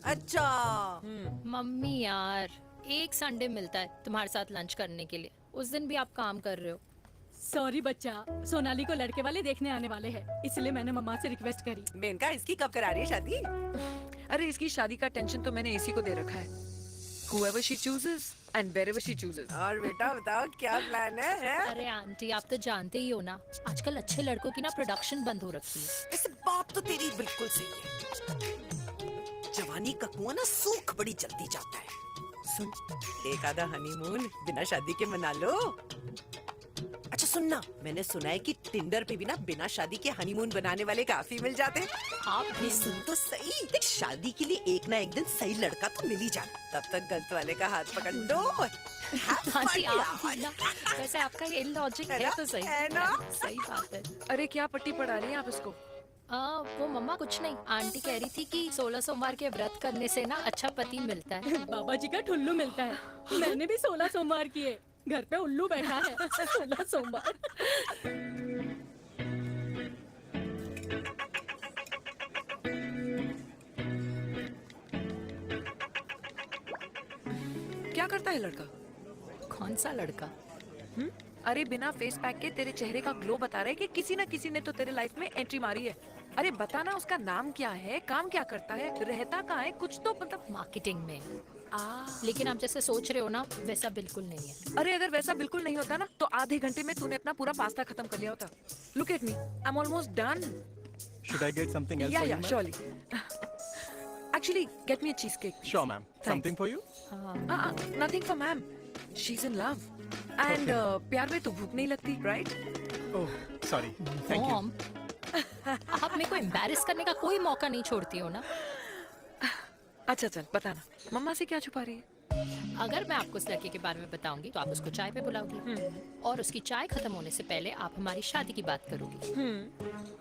अच्छा। मम्मी यार, एक संडे मिलता है तुम्हारे साथ लंच करने के लिए, उस दिन भी आप काम कर रहे हो। सॉरी बच्चा, सोनाली को लड़के वाले देखने आने वाले हैं, इसलिए मैंने मम्मा से रिक्वेस्ट करी। मेनका, इसकी कब करा रही है शादी? अरे इसकी शादी का टेंशन तो मैंने इसी को दे रखा है। Whoever she chooses and wherever she chooses. और बेटा बताओ क्या प्लान है? अरे आंटी, आप तो जानते ही हो ना, आजकल अच्छे लड़कों की ना प्रोडक्शन बंद हो रखी है। ऐसे बात तो तेरी बिल्कुल सही है। जवानी का कुआं ना सूख बड़ी जल्दी जाता है। सुन, एक आधा हनीमून बिना शादी के मना लो। अच्छा सुनना, मैंने सुना है कि टिंडर पे भी ना बिना शादी के हनीमून बनाने वाले काफी मिल जाते हैं। आप भी सुन तो सही, देख शादी के लिए एक ना एक दिन सही लड़का तो मिल ही जाना, तब तक गलत वाले का हाथ पकड़ लो। आंटी आप भी ना, वैसे आपका ये लॉजिक है तो सही है ना? सही बात है। अरे क्या पट्टी पढ़ा रही हैं आप इसको? वो मम्मा कुछ नहीं, आंटी कह रही थी कि 16 सोमवार के व्रत करने से ना अच्छा पति मिलता है। बाबा जी का ठुल्लू मिलता है। मैंने भी 16 सोमवार किए, घर पे उल्लू बैठा है। 16 सोमवार। क्या करता है लड़का? कौन सा लड़का? अरे बिना फेस पैक के तेरे चेहरे का ग्लो बता रहा है कि किसी ना किसी ने तो तेरे लाइफ में एंट्री मारी है। अरे बताना उसका नाम क्या है, काम क्या करता है, रहता कहाँ है, कुछ तो मतलब। मार्केटिंग में। लेकिन आप जैसे सोच रहे हो ना वैसा बिल्कुल नहीं है। अरे अगर वैसा बिल्कुल नहीं होता ना तो आधे घंटे में तूने अपना पूरा पास्ता खत्म कर लिया होता। Look at me, I am almost done. Should I get something else for you, Yeah, ma'am? surely. Actually, get me a cheesecake. Sure, ma'am. Something for you? Nothing for ma'am. She's in love. And प्यार में तो भूख नहीं लगती, right? Oh, sorry. Thank you. Mom, आप मेरे को embarrass करने का कोई मौका नहीं छोड़ती हो ना। अच्छा चल बताना, मम्मा से क्या छुपा रही है? अगर मैं आपको उस लड़के के बारे में बताऊंगी तो आप उसको चाय पे बुलाओगी और उसकी चाय खत्म होने से पहले आप हमारी शादी की बात करोगी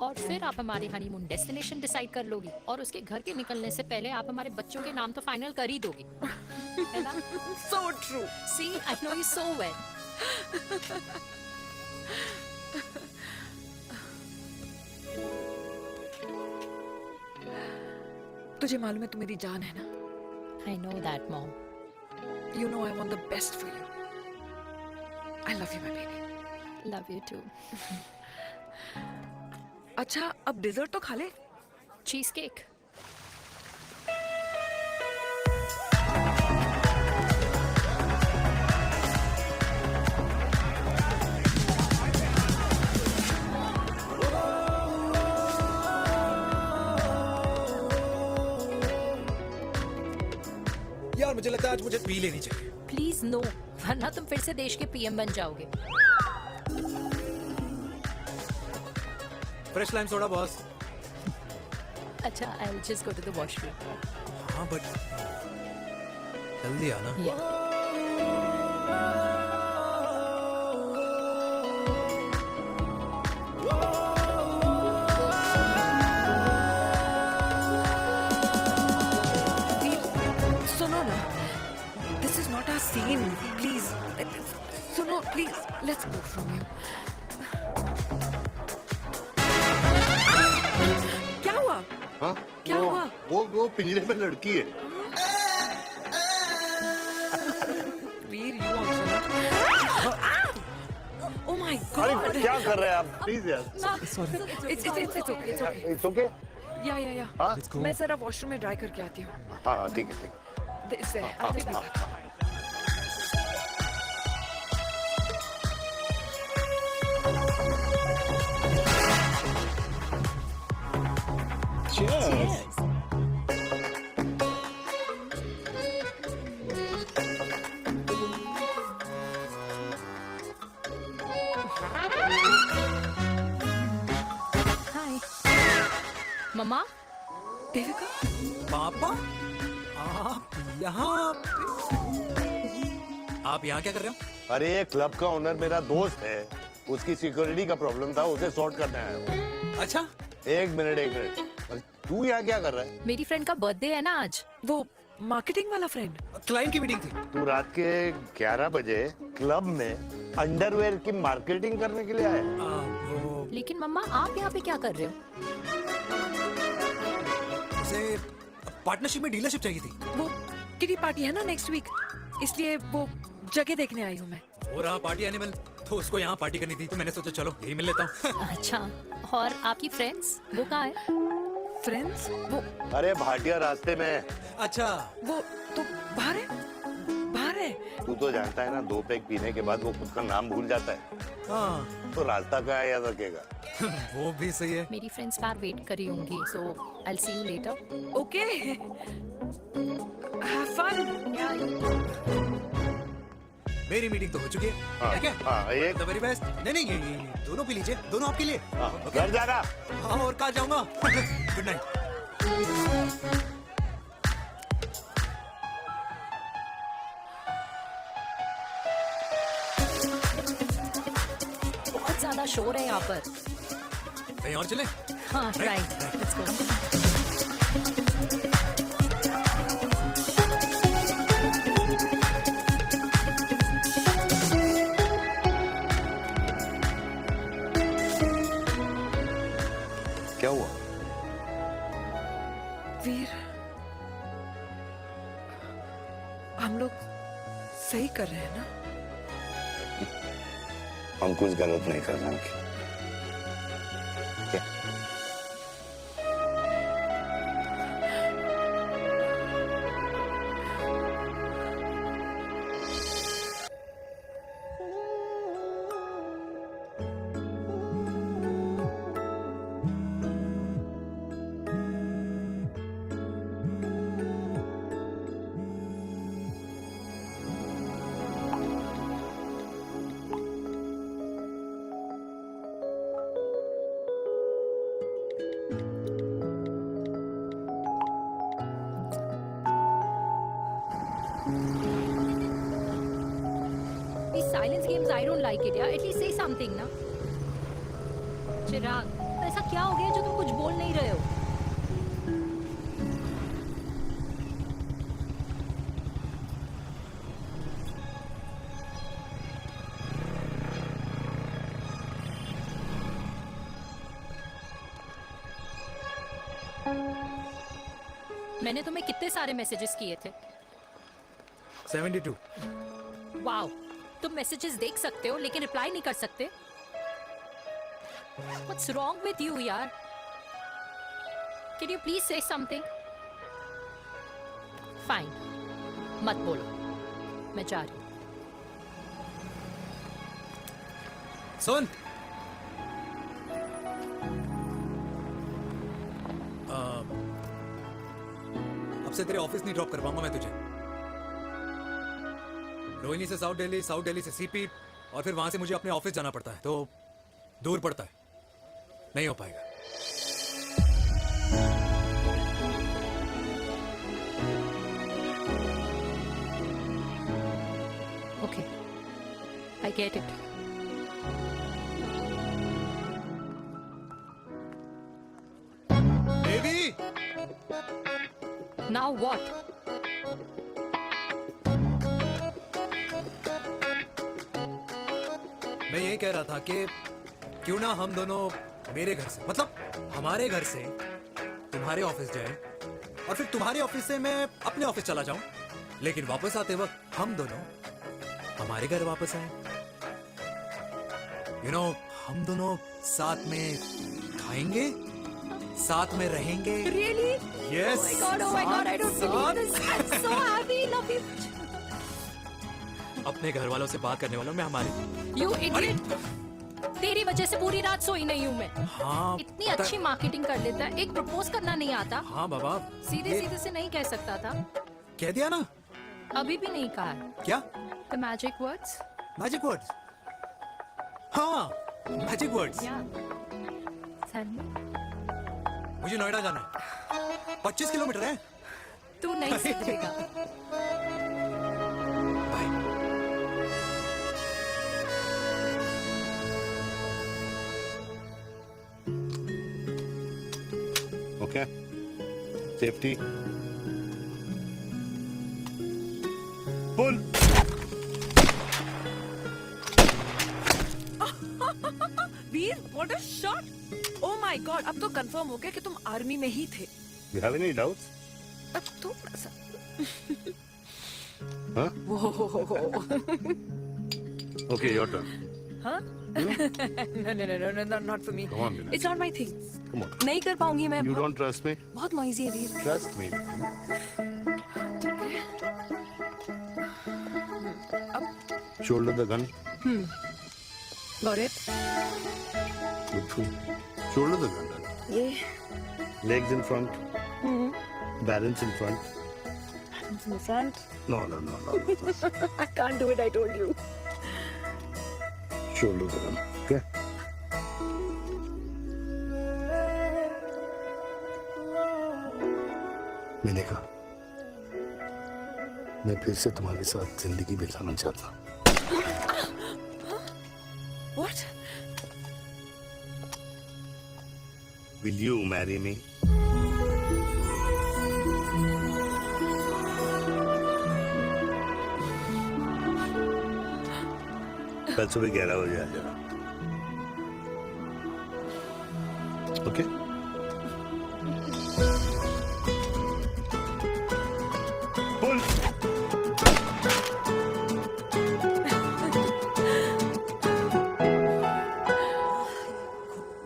और फिर आप हमारे हनीमून डेस्टिनेशन डिसाइड कर लोगी और उसके घर के निकलने से पहले आप हमारे बच्चों के नाम तो फाइनल कर ही दोगी, है ना? So true. See, I know you so well. तुझे मालूम है तू मेरी जान है ना? I know that, Mom. You know I want the best for you. I love you, my baby. Love you too. अच्छा अब डिजर्ट तो खा ले। Cheese cake. यार मुझे लगता है आज मुझे पी लेनी चाहिए। प्लीज नो, वरना तुम फिर से देश के पीएम बन जाओगे। Fresh lime soda boss. अच्छा, I'll just go to the washroom. हाँ बट जल्दी आना। सुनो ना, this is not our scene. Please, सुनो please. Let's go from here. क्या हुआ? हाँ? क्या हुआ? वो पिंजरे में लड़की है। वीर, you also not. Oh my God! अरे क्या कर रहे हैं आप? प्लीज यार। It's okay. It's okay? Yeah. हाँ? मैं जरा वॉशरूम में ड्राई करके आती हूँ। हाँ ठीक है। It's there. I'll take it. Cheers. हाय मम्मा। देविका, पापा आप यहाँ क्या कर रहे हो? अरे ये क्लब का ओनर मेरा दोस्त है, उसकी सिक्योरिटी का प्रॉब्लम था, उसे सॉर्ट करने आया हूँ। अच्छा एक मिनट अरे तू यहाँ क्या कर रहा है? मेरी फ्रेंड का बर्थडे है ना आज। वो मार्केटिंग वाला फ्रेंड। क्लाइंट की मीटिंग थी। तू रात के 11 बजे क्लब में अंडरवेयर की मार्केटिंग करने के लिए आया? लेकिन मम्मा आप यहाँ पे क्या कर रहे हो? उसे पार्टनरशिप में डीलरशिप चाहिए थी। वो किटी पार्टी है ना नेक्स्ट वीक, इसलिए वो जगह देखने आई हूँ मैं। हो रहा पार्टी एनिमल, तो उसको यहाँ पार्टी करनी थी, तो मैंने सोचा चलो यही मिल लेता हूँ। अच्छा, और आपकी फ्रेंड्स वो कहाँ है? फ्रेंड्स वो अरे भाटिया रास्ते में। अच्छा वो तो बाहर है। तू तो जानता है ना, 2 पैक पीने के बाद वो खुद का नाम भूल जाता है। हाँ तो रास्ता क्या याद रखेगा? वो भी सही है। मेरी फ्रेंड्स बाहर वेट कर रही होंगी, so I'll see you later. Okay. Have fun. मेरी मीटिंग तो हो चुकी है। हाँ, क्या हाँ, एक द वेरी बेस्ट। नहीं, ये दोनों पी लीजिए, दोनों आपके लिए। घर जाना। हाँ, और कहाँ जाऊंगा। Good night. बहुत ज्यादा शोर है यहाँ पर। कहीं और चले? हाँ, राइट, लेट्स गो। क्या हुआ? वीर, हम लोग सही कर रहे हैं ना? हम कुछ गलत नहीं कर रहे हैं। क्या? These silence games, I don't like it, yeah. At least say something, ना? चिराग, ऐसा क्या हो गया जो तुम कुछ बोल नहीं रहे हो? मैंने तुम्हें कितने सारे मैसेजेस किए थे? 72। वाओ, तुम मैसेजेस देख सकते हो लेकिन रिप्लाई नहीं कर सकते? What's wrong with you, यार? Can you please say something? Fine, मत बोलो, मैं जा रही हूँ। सुन, अब से तेरे ऑफिस नहीं ड्रॉप कर पाऊंगा मैं तुझे। रोहिणी से साउथ दिल्ली से सीपी, और फिर वहां से मुझे अपने ऑफिस जाना पड़ता है, तो दूर पड़ता है, नहीं हो पाएगा। Okay, I get it. Baby, Now what? मैं ये कह रहा था कि क्यों ना हम दोनों मेरे घर से, मतलब हमारे घर से तुम्हारे ऑफिस जाए, और फिर तुम्हारे ऑफिस से मैं अपने ऑफिस चला जाऊं, लेकिन वापस आते वक्त हम दोनों हमारे घर वापस आए। यू नो, हम दोनों साथ में खाएंगे, साथ में रहेंगे। Really? Yes. Oh my God, I don't believe this. I'm so happy, love you. अपने घर वालों से बात करने वालों में हमारे। You idiot. तेरी वजह से पूरी रात सोई नहीं हूँ मैं। हाँ, इतनी अच्छी मार्केटिंग कर लेता है, एक प्रपोज करना नहीं आता। हाँ बाबा, सीधे सीधे से नहीं कह सकता था। कह दिया ना। अभी भी नहीं कहा। क्या? The magic words. Magic words? हाँ, मैजिक वर्ड्स। Tell me. मुझे नोएडा जाना है, 25 किलोमीटर है। तू नहीं सीखेगा। Okay. Safety. Pull. Veer, what a shot! Oh my God, अब तो कंफर्म हो गया कि तुम आर्मी में ही थे। You have any doubts? अब थोड़ा सा। Huh? Whoa. Okay, your turn. Huh? No, not for me. Come on, Vinay. It's not my thing. Come on. नहीं कर पाऊंगी मैं। You don't trust me? बहुत noisy है वीर। Trust me. Shoulder the gun. Got it. Good. Shoulder the gun. ये Legs in front. Balance in front. Innocent. No. I can't do it, I told you. Shoulder down. Okay. मैंने कहा मैं फिर से तुम्हारे साथ जिंदगी बिताना चाहता हूँ। What? Will you marry me? कल सुबह 11 बजे आ जाना। ओके? बोल।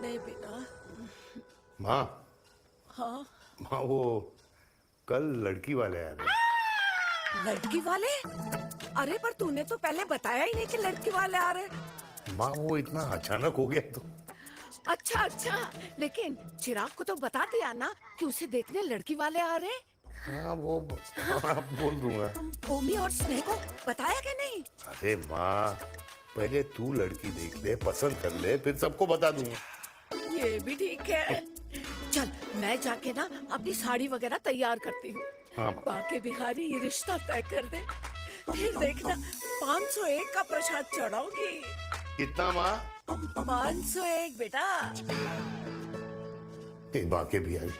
नहीं बेटा। माँ, हाँ? माँ वो कल लड़की वाले आ रहे। लड़की वाले? अरे पर तूने तो पहले बताया ही नहीं कि लड़की वाले आ रहे। माँ वो इतना अचानक हो गया तो। अच्छा, लेकिन चिराग को तो बता दिया ना कि उसे देखने लड़की वाले आ रहे। हाँ वो बोल दूंगा। ओमी और स्नेह को बताया कि नहीं? अरे माँ पहले तू लड़की देख ले, पसंद कर ले, फिर सबको बता दूंगा। ये भी ठीक है। चल मैं जाके ना अपनी साड़ी वगैरह तैयार करती हूँ। हाँ। बाकी बिहारी ये रिश्ता तय कर दे, फिर देखना 501 का प्रसाद चढ़ाऊंगी। कितना माँ? 501 बेटा। बाकी बिहारी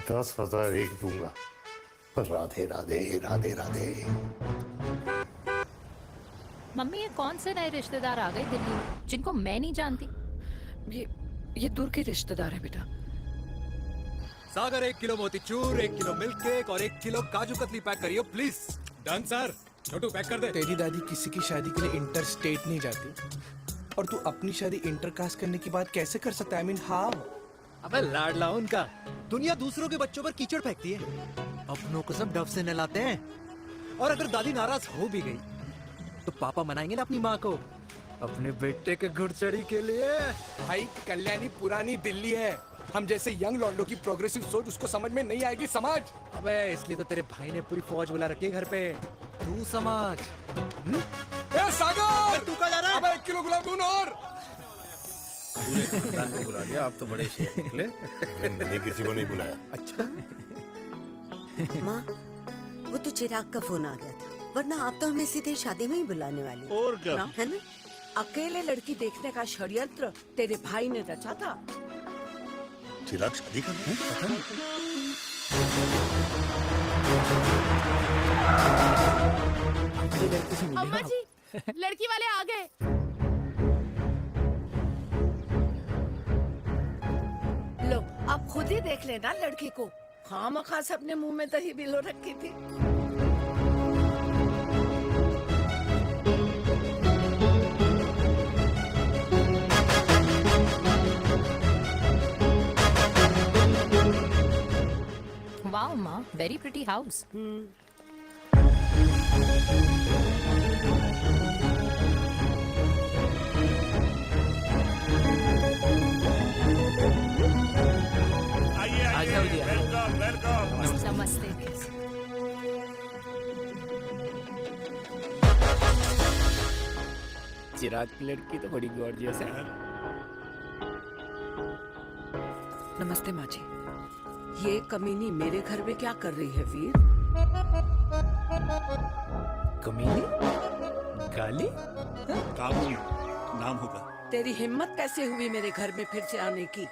10,001 दूंगा। राधे राधे राधे राधे। मम्मी ये कौन से नए रिश्तेदार आ गए दिल्ली में जिनको मैं नहीं जानती? ये दूर के रिश्तेदार है बेटा। Sagar 1 kilo motichoor, 1 kilo milk cake और 1 किलो काजू कतली पैक करियो please. Done sir. Chhotu pack कर दे। तेरी दादी किसी की शादी के लिए इंटर स्टेट नहीं जाती, और तू अपनी शादी इंटर कास्ट करने की बात कैसे कर सकता है? I mean, how? अबे लाडला उनका। दुनिया दूसरों के बच्चों पर कीचड़ फेंकती है, अपनों को सब डब से नहलाते हैं। और अगर दादी नाराज हो भी गई तो पापा मनाएंगे ना अपनी माँ को अपने बेटे के घुड़चढ़ी के लिए। भाई कल्याणी पुरानी दिल्ली है, हम जैसे यंग लॉन्डो की प्रोग्रेसिव सोच उसको समझ में नहीं आएगी। समझ। अबे इसलिए तो तेरे भाई ने पूरी फौज बुला रखी है घर पे। तू समझ। ए सागर, तू कहाँ जा रहा है? अबे 1 किलो गुलाब दून और। बुला दिया, आप तो बड़े शेर निकले। मैंने किसी को नहीं बुलाया। अच्छा माँ वो तो चिराग का फोन आ गया था, वरना आप तो हमें सीधे शादी में ही बुलाने वाली। और क्या? है ना? अकेले लड़की देखने का षड्यंत्र तेरे भाई ने रचा था। चिराग शादी करना है? पता नहीं। अम्मा जी, लड़की वाले आ गए। लो अब खुद ही देख लेना लड़की को। खामखा से अपने मुंह में दही बिलो रखी थी। वाओ माँ, वेरी प्रिटी हाउस। नमस्ते। चिराग की लड़की तो बड़ी गॉर्जियस है। नमस्ते माँ जी। ये कमीनी मेरे घर में क्या कर रही है वीर? कमीनी? गाली? काबू नाम होगा। तेरी हिम्मत कैसे हुई मेरे घर में फिर से आने की?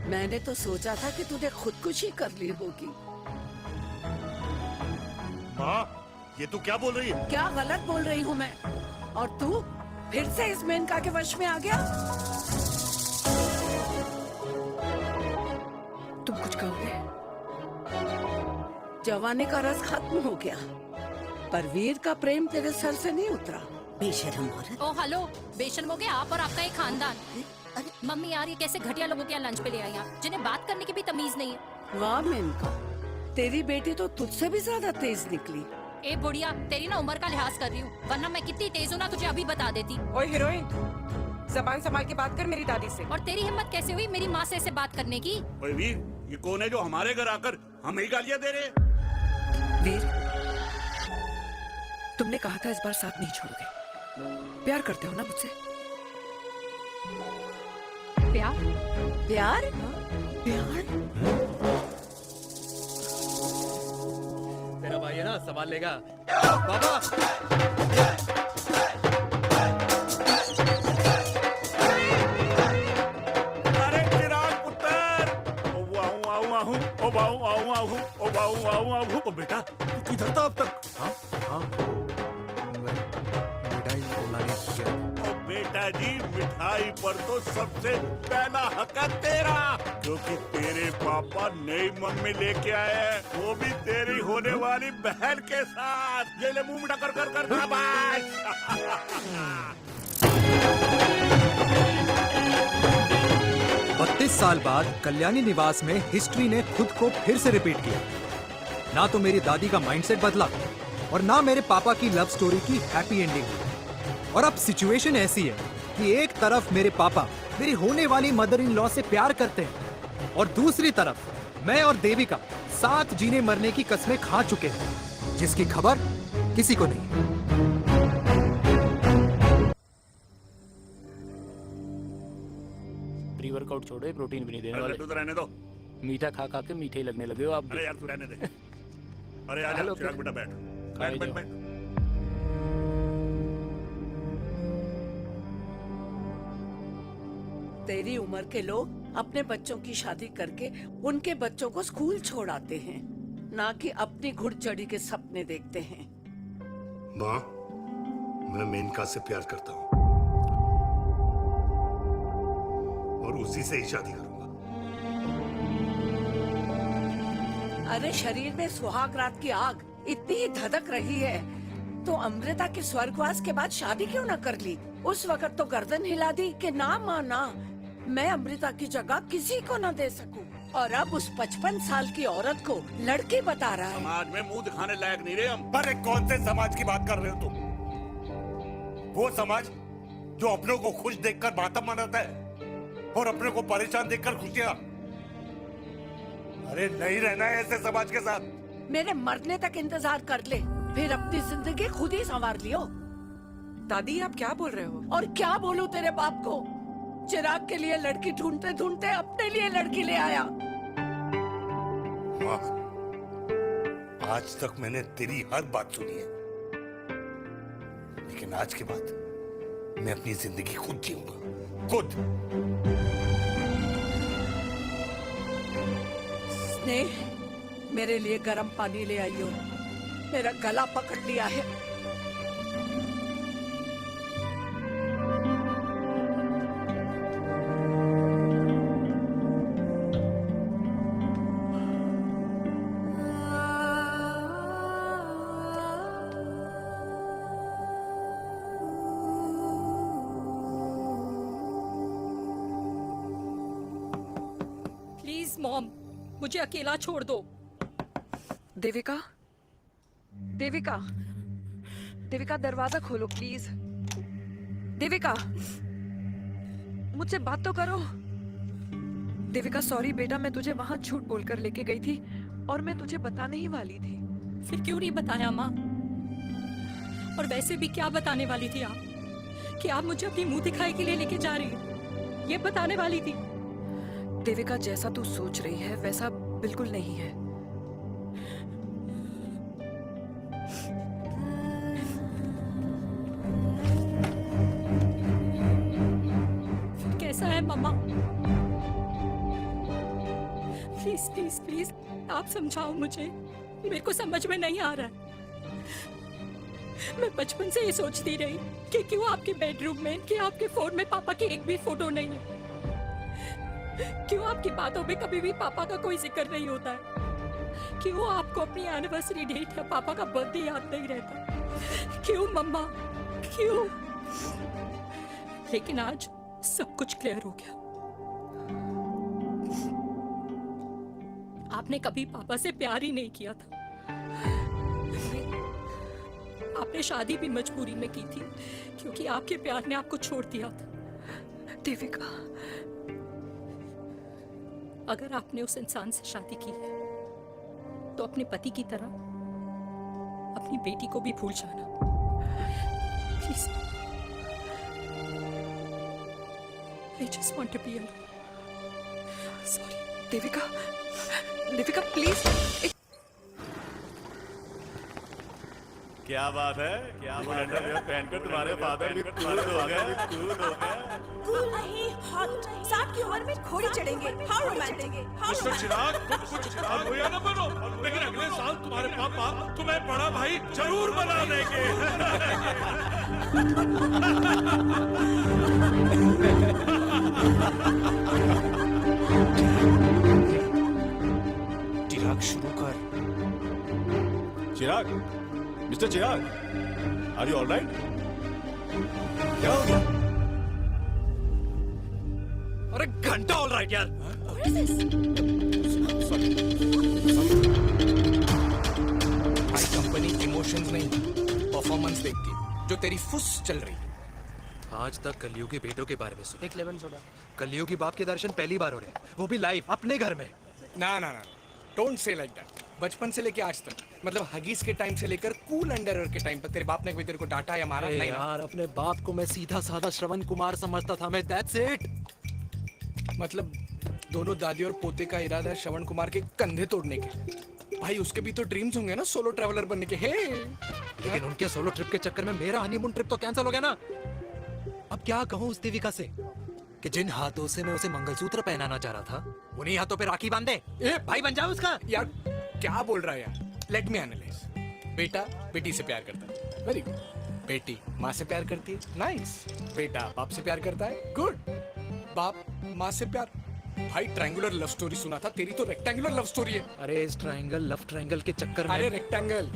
मैंने तो सोचा था कि तूने खुदकुशी कर ली होगी। माँ ये तू क्या बोल रही है? क्या गलत बोल रही हूँ मैं? और तू फिर से इस मेनका के वश में आ गया? तुम कुछ कहोगे? जवानी का रस खत्म हो गया, पर वीर का प्रेम तेरे सर से नहीं उतरा। बेशरम औरत। ओ हेलो, बेशर्म हो गए आप और आपका एक खानदान। मम्मी यार ये कैसे घटिया लोगों के यहाँ लंच पे ले आई आप, जिन्हें बात करने की भी तमीज नहीं है। वाह मेनका, तेरी बेटी तो तुझसे भी ज्यादा तेज निकली। ए बुढ़िया, तेरी ना उम्र का लिहाज कर रही हूँ, वरना मैं कितनी तेज हूँ ना तुझे अभी बता देती। ओए हीरोइन, जबान संभाल के बात कर मेरी दादी से। और तेरी हिम्मत कैसे हुई मेरी माँ से ऐसे बात करने की? ओए वीर, ये कौन है जो हमारे घर आकर हमें ही गालियां दे रहे हैं? वीर, तुमने कहा था इस बार साथ नहीं छोड़ोगे। प्यार करते हो ना मुझसे? प्यार? प्यार? प्यार? तेरा भाई है ना, सवाल लेगा। बाबा अरे चिराग पुत्र, ओ बाऊ, ओ बेटा तू किधर था अब तक? हाँ मिठाई लाने गया। ओ बेटा जी, मिठाई पर तो सबसे पहला हक है तेरा, क्योंकि तेरे पापा नई मम्मी लेके आए हैं, वो भी तेरी होने वाली बहन के साथ। ये ले मुंह मीठा कर कर कर शाबाश। 32 साल बाद कल्याणी निवास में हिस्ट्री ने खुद को फिर से रिपीट किया। ना तो मेरी दादी का माइंडसेट बदला और ना मेरे पापा की लव स्टोरी की हैप्पी एंडिंग हुई। और अब सिचुएशन ऐसी है कि एक तरफ मेरे पापा मेरी होने वाली मदर इन लॉ से प्यार करते हैं और दूसरी तरफ मैं और देविका साथ जीने मरने की कस्में खा चुके हैं, जिसकी खबर किसी को नहीं। प्री वर्कआउट छोड़ो, प्रोटीन भी नहीं देने वाले। तू तो रहने दो, मीठा खा खा के मीठे ही लगने लगे हो आप। अरे यार तू रहने दे। अरे आ जा चिराग बेटा, बैठ बैठ बैठ बैठ। तेरी उम्र के लोग अपने बच्चों की शादी करके उनके बच्चों को स्कूल छोड़ाते हैं, ना कि अपनी घुड़चढ़ी के सपने देखते हैं। माँ, मैं मेनका से प्यार करता हूँ और उसी से ही शादी करूंगा। अरे शरीर में सुहाग रात की आग इतनी ही धधक रही है तो अमृता के स्वर्गवास के बाद शादी क्यों न कर ली? उस वक्त तो गर्दन हिला दी कि ना माना, मैं अमृता की जगह किसी को न दे सकूं। और अब उस 55 साल की औरत को लड़की बता रहा है। समाज में मुंह दिखाने लायक नहीं रहे हम। अरे कौन से समाज की बात कर रहे हो तुम? वो समाज जो अपनों को खुश देखकर मातम मनाता है और अपने को परेशान देखकर खुशियां। अरे नहीं रहना है ऐसे समाज के साथ। मेरे मरने तक इंतजार कर ले, फिर अपनी जिंदगी खुद ही संवार लियो। दादी आप क्या बोल रहे हो? और क्या बोलूं तेरे बाप को? चिराग के लिए लड़की ढूंढते ढूंढते अपने लिए लड़की ले आया। माँ, आज तक मैंने तेरी हर बात सुनी है, लेकिन आज के बाद मैं अपनी जिंदगी खुद जीऊंगा, खुद। स्नेह, मेरे लिए गर्म पानी ले आइयो, मेरा गला पकड़ लिया है। प्लीज मॉम, मुझे अकेला छोड़ दो। देविका, देविका, देविका दरवाजा खोलो प्लीज। देविका, मुझसे बात तो करो। देविका सॉरी बेटा, मैं तुझे वहां झूठ बोलकर लेके गई थी और मैं तुझे बताने ही वाली थी। फिर क्यों नहीं बताया माँ? और वैसे भी क्या बताने वाली थी आप? कि आप मुझे अपनी मुंह दिखाई के लिए लेके जा रही हैं, ये बताने वाली थी। देविका जैसा तू सोच रही है वैसा बिल्कुल नहीं है। फिर कैसा है मम्मा? प्लीज प्लीज प्लीज आप समझाओ मुझे, मेरे को समझ में नहीं आ रहा है। मैं बचपन से ये सोचती रही कि क्यों आपके बेडरूम में, कि आपके फोन में पापा की एक भी फोटो नहीं है, क्यों आपकी बातों में कभी भी पापा का कोई जिक्र नहीं होता है, क्यों आपको अपनी एनिवर्सरी डेट या पापा का बर्थडे याद नहीं रहता, क्यों मम्मा, क्यों? लेकिन आज सब कुछ क्लियर हो गया। आपने कभी पापा से प्यार ही नहीं किया था। आपने शादी भी मजबूरी में की थी क्योंकि आपके प्यार ने आपको छोड़ दिया था। देविका, अगर आपने उस इंसान से शादी की है तो अपने पति की तरह अपनी बेटी को भी भूल जाना please. I just want to be alone. Sorry Devika, Devika please. क्या बात है, क्या बात है, पहनकर तुम्हारे फादर भी कूल हो गए, कूल हो गए। कूल नहीं, हॉट। 60 की उम्र में घोड़ी चढ़ेंगे। How romantic. मिस्टर चिराग, कुछ चिराग भैया ना बनो, लेकिन अगले साल तुम्हारे पापा तुम्हें बड़ा भाई जरूर बना देंगे। चिराग शुरू कर। Chirag, mister Chirag, are you alright? क्या हो गया? अरे घंटा ऑलराइट यार। भाई कंपनी इमोशंस नहीं परफॉर्मेंस देखती है, जो तेरी फुस चल रही है। आज तक कलयुगी बेटों के बारे में सुना। एक लेमन सोडा। कलयुगी बाप के दर्शन पहली बार हो रहे हैं, वो भी लाइव अपने घर में। ना ना ना, डोंट से लाइक दैट। बचपन से लेके आज तक, मतलब हगीज के टाइम से लेकर कूल अंडरवेयर के टाइम तक तेरे बाप ने कभी तेरे को डांटा या मारा? नहीं यार, अपने बाप को मैं सीधा साधा श्रवण कुमार समझता था मैं, दैट्स इट। मतलब दोनों दादी और पोते का इरादा है श्रवण कुमार के कंधे तोड़ने के। भाई उसके भी तो ड्रीम्स होंगे ना सोलो ट्रैवलर बनने के। हे लेकिन उनके सोलो ट्रिप के चक्कर में मेरा हनीमून ट्रिप तो कैंसिल हो गया ना। अब क्या कहूँ उस देविका से कि जिन हाथों से मैं उसे मंगलसूत्र पहनाना चाह रहा था, उन्हीं हाथों पे राखी बांध दे। भाई बन जाओ उसका। यार क्या बोल रहा है यार? Let me analyse. बेटा बेटी से प्यार करता है, वेरी गुड। बेटी माँ से प्यार करती है, नाइस। बेटा बाप से प्यार करता है, गुड। बाप माँ से प्यार। भाई ट्रायंगुलर लव स्टोरी सुना था, तेरी तो रेक्टेंगुलर लव स्टोरी है। अरे इस ट्रायंगल लव ट्रायंगल के चक्कर में, अरे रेक्टेंगल,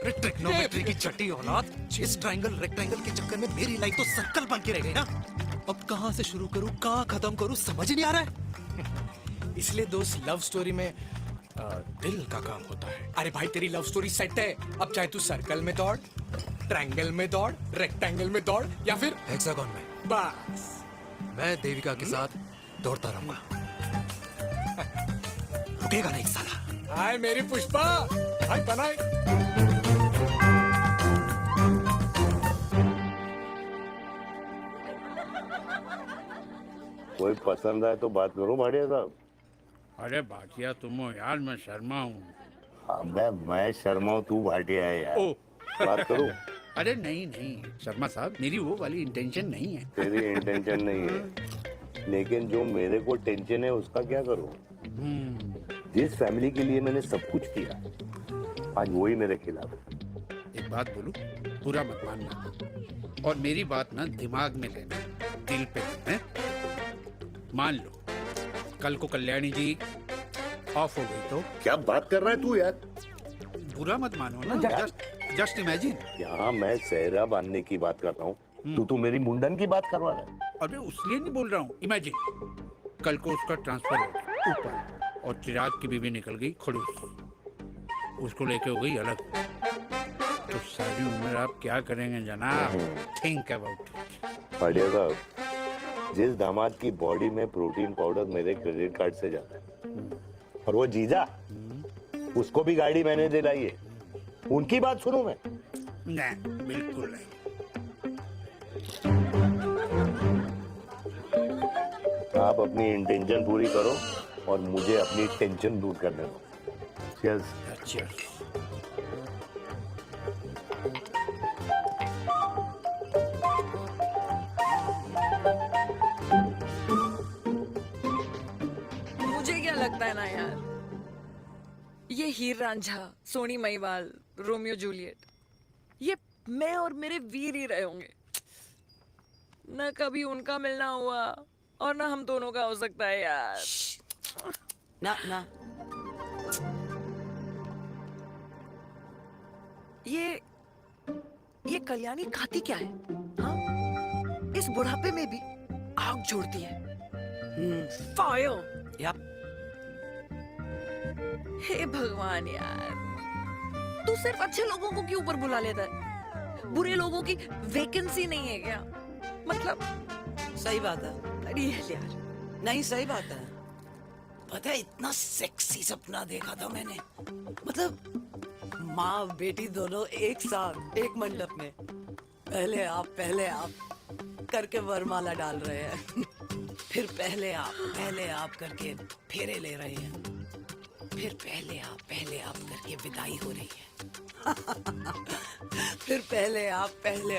ट्रिग्नोमेट्री की छठी औलाद, इस ट्रायंगल रेक्टेंगल के चक्कर में मेरी लाइफ तो सर्कल बन के रह गई ना। अब कहाँ से शुरू करूँ, कहाँ खत्म करूँ, समझ ही नहीं आ रहा है। इसलिए दोस्त लव स्टोरी में दिल का काम होता है। अरे भाई तेरी लव स्टोरी सेट है, अब चाहे तू सर्कल में दौड़, ट्रायंगल में दौड़, रेक्टेंगल में दौड़ या फिर हेक्सागन में। बस मैं देविका के साथ दौड़ता रहूंगा, रुकेगा नहीं साला। हाय मेरी पुष्पा, हाय बनाए। कोई पसंद आए तो बात करो भाटिया साहब। अरे भाटिया तुम हो यार, मैं शर्मा हूँ। अबे मैं शर्मा हूँ, तू भाटिया है यार। बात करो। अरे नहीं नहीं शर्मा साहब, मेरी वो वाली इंटेंशन नहीं है। तेरी इंटेंशन नहीं है, लेकिन जो मेरे को टेंशन है उसका क्या करूँ? जिस फैमिली के लिए मैंने सब कुछ किया, आज वही मेरे खिलाफ है। एक बात बोलूं, बुरा मत मानना, और मेरी बात ना दिमाग में लेना, दिल पे लेना। मान लो कल को कल्याणी जी ऑफ हो गई तो? क्या बात कर रहा है तू यार? बुरा मत मानो ना, जस्ट इमेजिन। यहाँ मैं सेहरा बांधने की बात कर रहा हूँ, तू मेरी मुंडन की बात करवा रहा है। अरे उसलिए नहीं बोल रहा हूँ, इमेजिन कल को उसका ट्रांसफर हो गया ऊपर, और चिराग की बीवी निकल गई खड़ूस, उसको लेके हो गई अलग, तो सारी उम्र आप क्या करेंगे जनाब? Think about it. भाटिया साहब, जिस दामाद की बॉडी में प्रोटीन पाउडर मेरे क्रेडिट कार्ड से जाता है, और वो जीजा, उसको भी गाड़ी मैंने दिलाई है, उनकी बात सुनूं मैं? नहीं, बिल्कुल नहीं। आप अपनी इंटेंशन पूरी करो और मुझे अपनी टेंशन दूर करने दो। Cheers. Cheers. मुझे क्या लगता है ना यार, ये हीर रांझा, सोनी महिवाल, रोमियो जूलियट, ये मैं और मेरे वीर ही रहे होंगे। न कभी उनका मिलना हुआ और ना हम दोनों का हो सकता है यार। ना ना ये कल्याणी खाती क्या है? हाँ? इस बुढ़ापे में भी आग जोड़ती है। फायर। यार हे भगवान यार, तू सिर्फ अच्छे लोगों को क्यों ऊपर बुला लेता है? बुरे लोगों की वैकेंसी नहीं है क्या? मतलब सही बात है। अरे यार, नहीं सही बात है। पता है इतना सेक्सी सपना देखा था मैंने, मतलब माँ बेटी दोनों एक साथ एक मंडप में पहले आप करके वरमाला डाल रहे हैं। फिर पहले आप करके फेरे ले रहे हैं। फिर पहले आप करके विदाई हो रही है। फिर पहले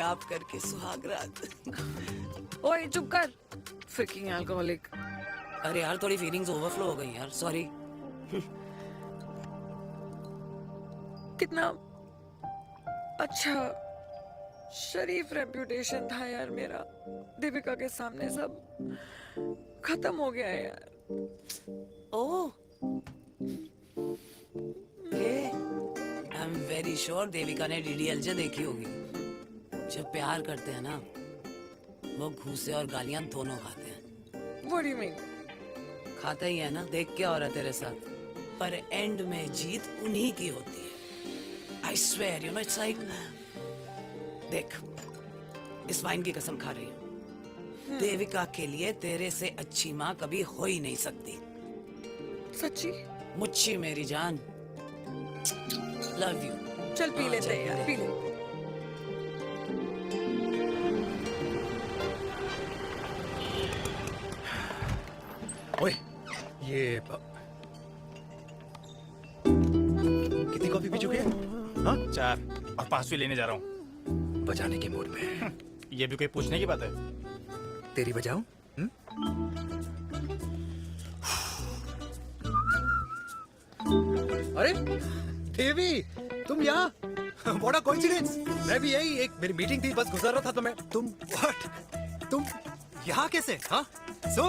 आप करके सुहाग रात। ओए चुप कर, फ्रिकिंग अल्कोहलिक। अरे यार थोड़ी फीलिंग्स ओवरफ्लो हो गई यार, सॉरी। कितना अच्छा शरीफ रेप्यूटेशन था यार मेरा, दीपिका के सामने सब खत्म हो गया है यार। ओह, I am very sure Devika ने डीडीएलजे देखी होगी। जब प्यार करते हैं ना, वो घूसे और गालियां दोनों खाते हैं। What do you mean? खाता ही है ना, देख क्या हो रहा है तेरे साथ। पर एंड में जीत उन्हीं की होती है। I swear, you know, it's like, देख, इस वाइन की कसम खा रही हूँ। देविका के लिए तेरे से अच्छी माँ कभी हो ही नहीं सकती। सच्ची? मुच्छी मेरी जान। Love you. चल पी लेते हैं यार, पी ले। ओए, ये कितनी कॉफी पी चुके हैं? हाँ? 4 और 5वीं लेने जा रहा हूँ। बजाने के मूड में। ये भी कोई पूछने की बात है? तेरी बजाऊं? अरे देवी, तुम यहाँ? What a coincidence! मैं भी यही, एक मेरी मीटिंग थी, बस गुजर रहा था तो मैं। तुम यहाँ कैसे? हाँ? सो?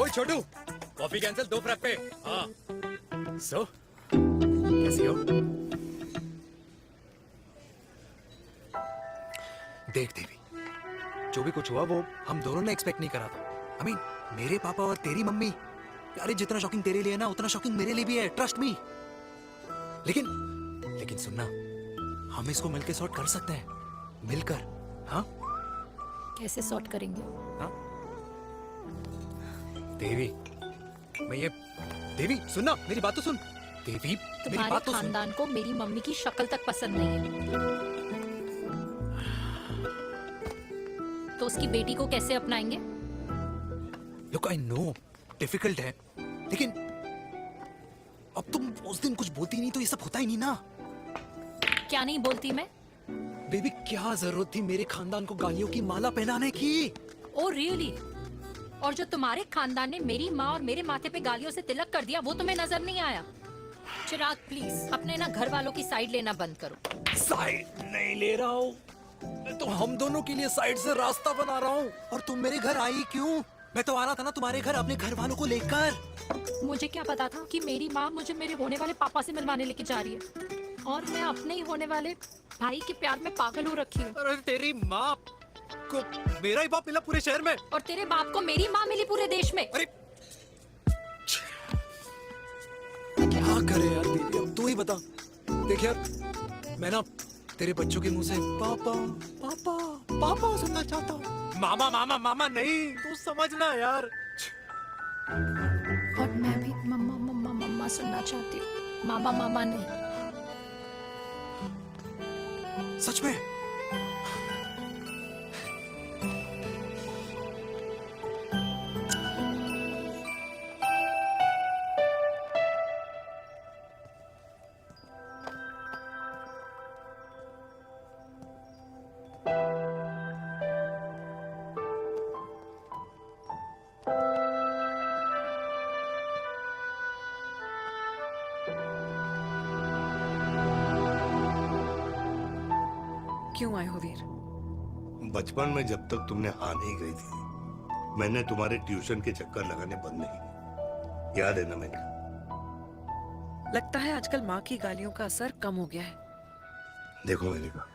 ओए छोटू, कॉफी कैंसिल, 2 फ्रैप्पे। हाँ। सो? कैसी हो? देख देवी, जो भी कुछ हुआ वो हम दोनों ने एक्सपेक्ट नहीं करा था। I mean, मेरे पापा और तेरी मम्मी, अरे जितना शॉकिंग तेरे लिए है ना, उतना शॉकिंग मेरे लिए भी है, ट्रस्ट मी। लेकिन सुनना, हम इसको मिलकर सॉर्ट कर सकते हैं, मिलकर। हाँ? कैसे सॉर्ट करेंगे? हाँ? देवी, देवी सुनना, मेरी बात तो सुन। देवी, मेरी तुम्हारे बात तो सुन। खानदान को मेरी मम्मी की शक्ल तक पसंद नहीं है, तो उसकी बेटी को कैसे अपनाएंगे? Look, I know, डिफिकल्ट है, लेकिन अब तुम उस दिन कुछ बोलती नहीं तो ये सब होता ही नहीं ना। क्या नहीं बोलती मैं? बेबी, क्या जरूरत थी मेरे खानदान को गालियों की माला पहनाने की? Oh really? और जो तुम्हारे खानदान ने मेरी माँ और मेरे माथे पे गालियों से तिलक कर दिया, वो तुम्हें नजर नहीं आया? चिराग प्लीज अपने ना घर वालों की साइड लेना बंद करो। साइड नहीं ले रहा हूँ, मैं तो हम दोनों के लिए साइड से रास्ता बना रहा हूँ। और तुम मेरे घर आई क्यों? मैं तो आ रहा था ना तुम्हारे घर अपने घर वालों को लेकर। मुझे क्या पता था कि मेरी माँ मुझे मेरे होने वाले पापा से मिलवाने लेके जा रही है, और मैं अपने ही होने वाले भाई के प्यार में पागल हो रखी हूँ। अरे तेरी माँ को मेरा ही बाप मिला पूरे शहर में, और तेरे बाप को मेरी माँ मिली पूरे देश में। अरे क्या करे यार बेबी, अब तू ही बता। देख यार, मैं ना तेरे बच्चों के मुंह से पापा पापा पापा सुनना चाहता हूँ। मामा मामा मामा नहीं, तू समझना यार। और मैं भी मम्मा मम्मा मम्मा सुनना चाहती हूँ, मामा मामा नहीं। सच में? क्यों आए हो वीर? बचपन में जब तक तुमने हाँ नहीं कही थी, मैंने तुम्हारे ट्यूशन के चक्कर लगाने बंद नहीं किए। याद है ना मैंने? लगता है आजकल माँ की गालियों का असर कम हो गया है। देखो मेरिका,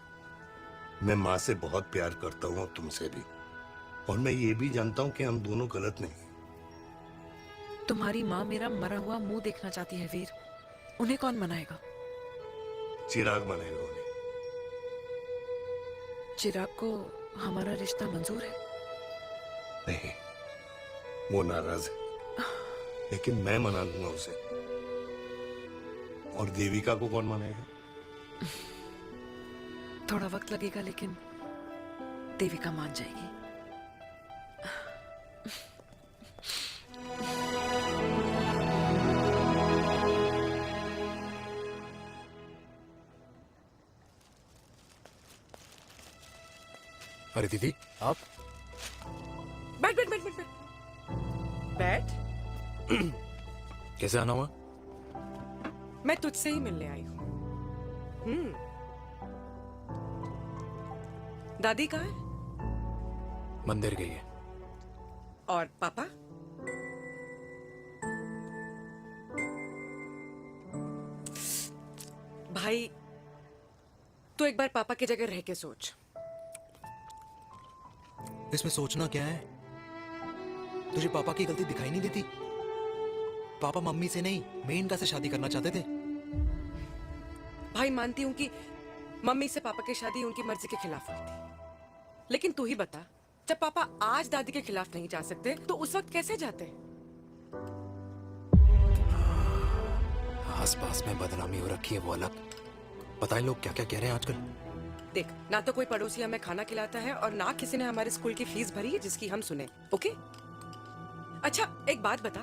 मैं माँ से बहुत प्यार करता हूँ और तुमसे भी, और मैं ये भी जानता हूँ कि हम दोनों गलत नहीं। तुम्हारी माँ मेरा मरा हुआ मुंह देखना चाहती है वीर, उन्हें कौन मनाएगा? चिराग मनाएगा उन्हें। चिराग को हमारा रिश्ता मंजूर है? नहीं, वो नाराज है, लेकिन मैं मना लूंगा उसे। और देविका को कौन मानेगा? थोड़ा वक्त लगेगा लेकिन देविका मान जाएगी। अरे दीदी आप बैठ बैठ बैठ बैठ बैठ बैठ। कैसे आना हुआ? मैं तुझसे ही मिलने आई हूँ। दादी कहाँ है? मंदिर गई है। और पापा? भाई तू एक बार पापा की जगह रह के सोच। इसमें सोचना क्या है? तुझे पापा की गलती दिखाई नहीं देती? पापा मम्मी से नहीं मेनका से शादी करना चाहते थे। भाई मानती हूँ कि मम्मी से पापा की शादी उनकी मर्जी के खिलाफ हुई थी, लेकिन तू ही बता, जब पापा आज दादी के खिलाफ नहीं जा सकते तो उस वक्त कैसे जाते? आस पास में बदनामी हो रखी है वो अलग, पता है लोग क्या क्या कह रहे हैं आजकल। देख, ना तो कोई पड़ोसी हमें खाना खिलाता है और ना किसी ने हमारे स्कूल की फीस भरी है जिसकी हम सुने। ओके? अच्छा एक बात बता,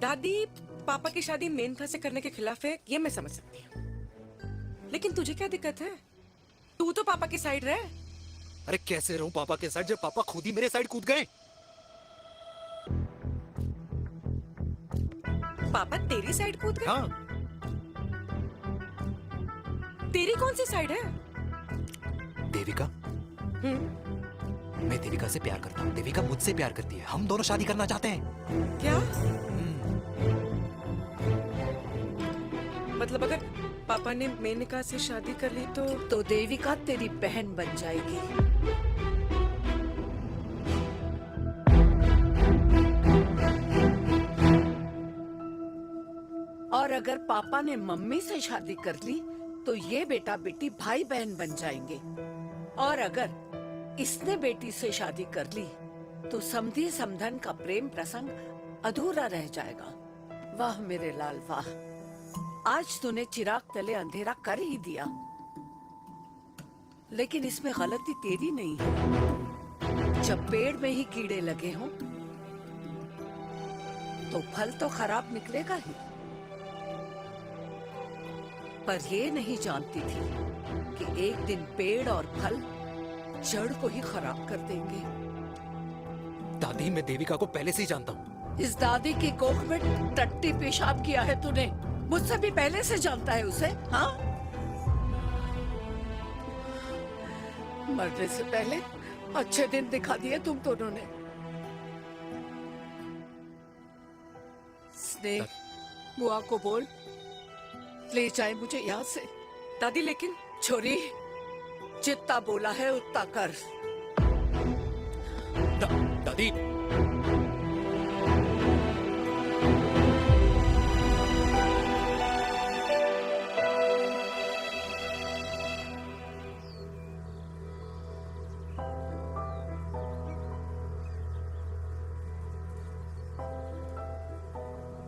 दादी पापा की शादी मेनका से करने के खिलाफ है ये मैं समझ सकती हूँ, लेकिन तुझे क्या दिक्कत है? तू तो पापा की साइड रहे। अरे कैसे रहूं पापा के साइड जब पापा खुद ही मेरे साइड कूद गए? पापा तेरी साइड कूद गए? हाँ। तेरी कौन सी साइड है? देविका। मैं देविका से प्यार करता हूँ, देविका मुझसे प्यार करती है, हम दोनों शादी करना चाहते हैं। क्या? मतलब अगर पापा ने मेनका से शादी कर ली तो देविका तेरी बहन बन जाएगी। और अगर पापा ने मम्मी से शादी कर ली तो ये बेटा बेटी भाई बहन बन जाएंगे। और अगर इसने बेटी से शादी कर ली तो समधी समधन का प्रेम प्रसंग अधूरा रह जाएगा। वाह मेरे लाल वाह, आज तूने चिराग तले अंधेरा कर ही दिया, लेकिन इसमें गलती तेरी नहीं है। जब पेड़ में ही कीड़े लगे हों तो फल तो खराब निकलेगा ही। पर ये नहीं जानती थी कि एक दिन पेड़ और फल जड़ को ही खराब कर देंगे। दादी मैं देविका को पहले से ही जानता हूँ। इस दादी की कोख में टट्टी पेशाब किया है तूने, मुझसे भी पहले से जानता है उसे। हाँ, मरने से पहले अच्छे दिन दिखा दिए तुम दोनों ने। स्नेह, बुआ को बोल ले जाए मुझे यहाँ से। दादी लेकिन छोरी, जितना बोला है उतना कर। दादी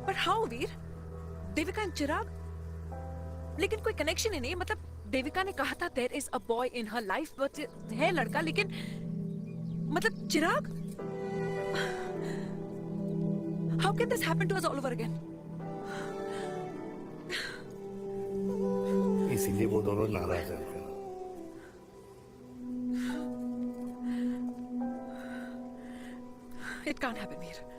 पर हाउ वीर? देविका एंड चिराग, लेकिन कोई कनेक्शन ही नहीं। मतलब देविका ने कहा था there is a boy in her life, but है लड़का, लेकिन मतलब Chirag, how can this happen to us all over again? इसीलिए वो दोनों नाराज हैं। It can't happen Veer.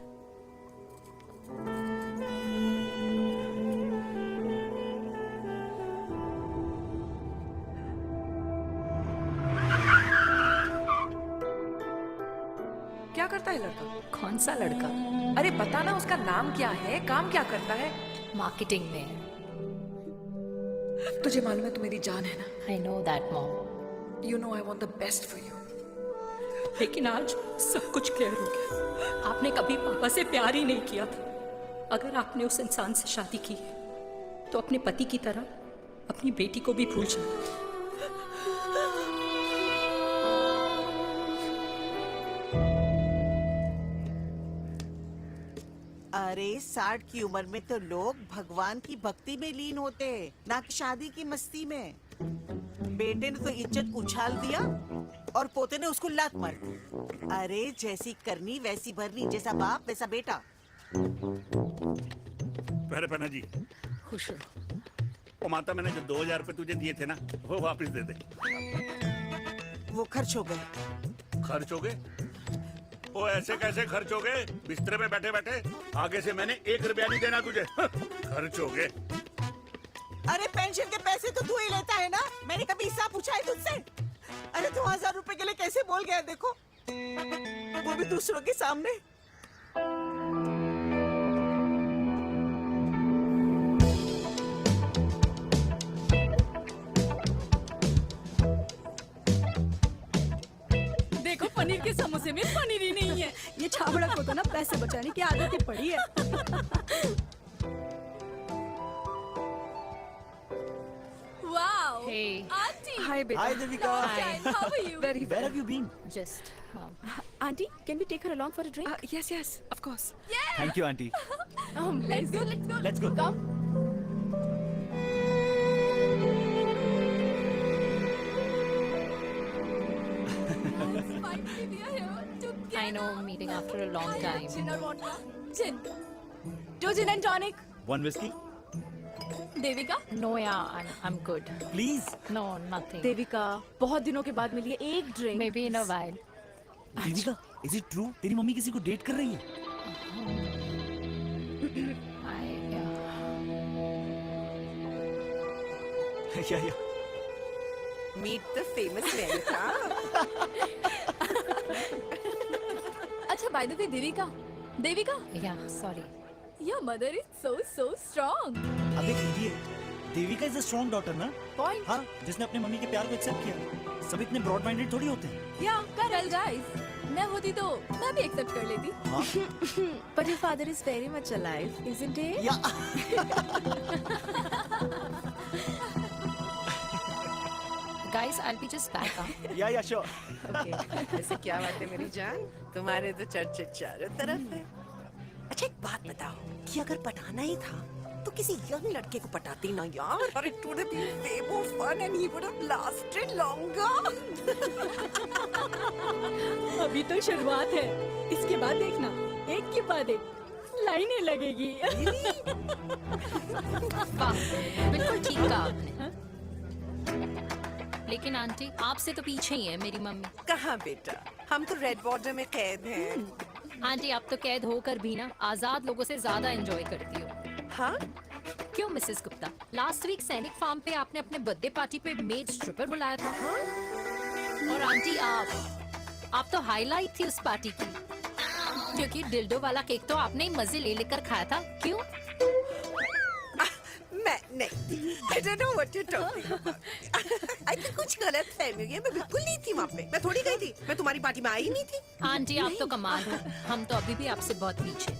क्या करता है लड़का? कौन सा लड़का? अरे बता ना, उसका नाम क्या है, काम क्या करता है? मार्केटिंग में। तुझे मालूम है तू मेरी जान है ना? I know that mom. You know I want the best for you. लेकिन आज सब कुछ क्लियर हो गया। आपने कभी पापा से प्यार ही नहीं किया था। अगर आपने उस इंसान से शादी की है तो अपने पति की तरह अपनी बेटी को भी भूल जाओ। अरे 60 की उम्र में तो लोग भगवान की भक्ति में लीन होते हैं, ना कि शादी की मस्ती में। बेटे ने तो इज्जत उछाल दिया और पोते ने उसको लात मार दी। अरे जैसी करनी वैसी भरनी, जैसा बाप वैसा बेटा। पहले पन्ना जी खुश हो। वो माता, मैंने जो 2000 रुपए तुझे दिए थे ना, वो वापस दे दे। वो खर्च हो गए। खर्च हो गए? वो ऐसे कैसे खर्च हो गए? बिस्तर पे बैठे बैठे आगे से मैंने 1 रुपया नहीं देना तुझे। खर्च हो गए। अरे पेंशन के पैसे तो तू ही लेता है ना, मैंने कभी हिसाब पूछा है तुझसे? अरे 2000 रुपए के लिए कैसे बोल गया देखो, वो भी दूसरों के सामने। देखो पनीर के समोसे में पनीर ही नहीं है। ये छाबड़ा को तो ना पैसे बचाने की आदत ही पड़ी है। Wow. Hey. Auntie. Hi, beta. Hi, Devika. Hi. How are you? Very Where have you been? Just. Auntie, can we take her along for a drink? Yes, yes, of course. Yeah. Thank you, auntie. Let's go. Let's go. Let's go. Come. I know, meeting after a long time. Gin. 2 gin and tonic. One whiskey? Devika? No, yeah, I'm good. Please. No, nothing. Devika, बहुत दिनों के बाद मिली है, एक drink. Maybe in a while. Devika, is it true? तेरी mummy किसी को date कर रही है? Yeah. Meet the famous Devika. अच्छा, by the way, Devika. Devika? Yeah, sorry. Your mother is so strong. अबे idiot. Devika is a strong daughter ना? Point. हाँ, जिसने अपने मम्मी के प्यार को एक्सेप्ट किया। सब इतने ब्रॉड माइंडेड थोड़ी होते हैं। Yeah, correct, guys. मैं होती तो मैं भी एक्सेप्ट कर लेती। हाँ? But your father is very much alive, isn't he? Yeah. Guys, I'll be just back. Yeah, sure. Okay. ऐसे क्या बात है मेरी जान? तुम्हारे तो चर्चे चारों तरफ है। अच्छा एक बात बताओ, कि अगर पटाना ही था तो किसी यंग लड़के को पटाती ना यार। और it would have been way more fun and he would have lasted longer. अभी तो शुरुआत है, इसके बाद देखना, एक के बाद एक लाइनें लगेगी। बिल्कुल ठीक कहा आपने। लेकिन आंटी, आपसे तो पीछे ही है मेरी मम्मी। कहाँ बेटा, हम तो रेड बॉर्डर में कैद हैं। आंटी, आप तो कैद होकर भी ना आजाद लोगों से ज्यादा एंजॉय करती हो। हाँ? क्यों मिसेस गुप्ता, लास्ट वीक सैनिक फार्म पे आपने अपने बर्थडे पार्टी पे मेड स्ट्रिपर बुलाया था। हाँ? और आंटी, आप तो हाईलाइट थी उस पार्टी की, क्योंकि डिल्डो वाला केक तो आपने ही मजे ले लेकर खाया था। क्यों? मैं नहीं, I don't know what you're talking about. I think कुछ गलत फहमी हुई है, मैं बिल्कुल नहीं थी वहाँ पे। मैं थोड़ी गई थी, मैं तुम्हारी पार्टी में आई नहीं थी। आंटी, आप तो कमाल हो, हम तो अभी भी आपसे बहुत पीछे।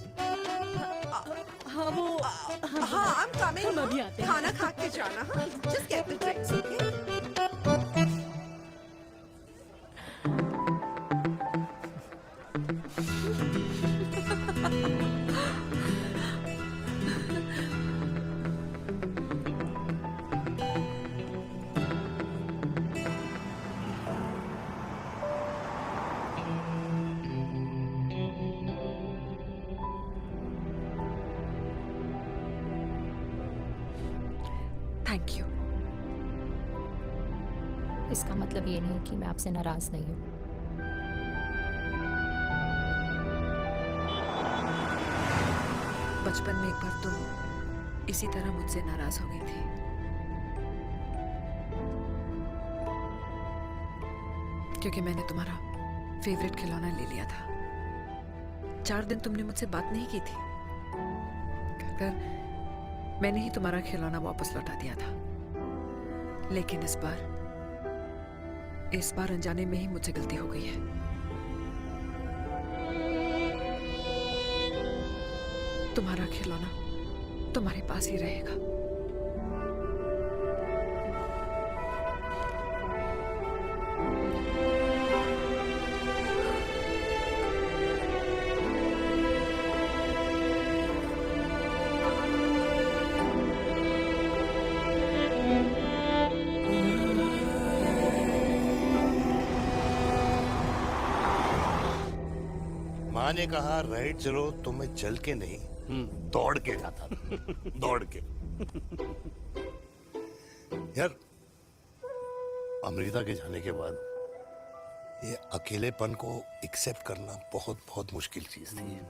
हाँ वो, हाँ I'm coming। हम अभी आते हैं। खाना खा के जाना। हाँ? Just get the drinks, okay? Thank you. इसका मतलब ये नहीं कि मैं आपसे नाराज नहीं हूँ। बचपन में एक बार तुम इसी तरह मुझसे नाराज हो गई थी। क्योंकि मैंने तुम्हारा फेवरेट खिलौना ले लिया था। 4 दिन तुमने मुझसे बात नहीं की थी, कहकर मैंने ही तुम्हारा खिलौना वापस लौटा दिया था। लेकिन इस बार अनजाने में ही मुझसे गलती हो गई है। तुम्हारा खिलौना तुम्हारे पास ही रहेगा। माँ ने कहा राइट चलो तो मैं चल के नहीं दौड़ के जाता था दौड़ के। यार अमृता के जाने के बाद ये अकेलेपन को एक्सेप्ट करना बहुत बहुत मुश्किल चीज थी।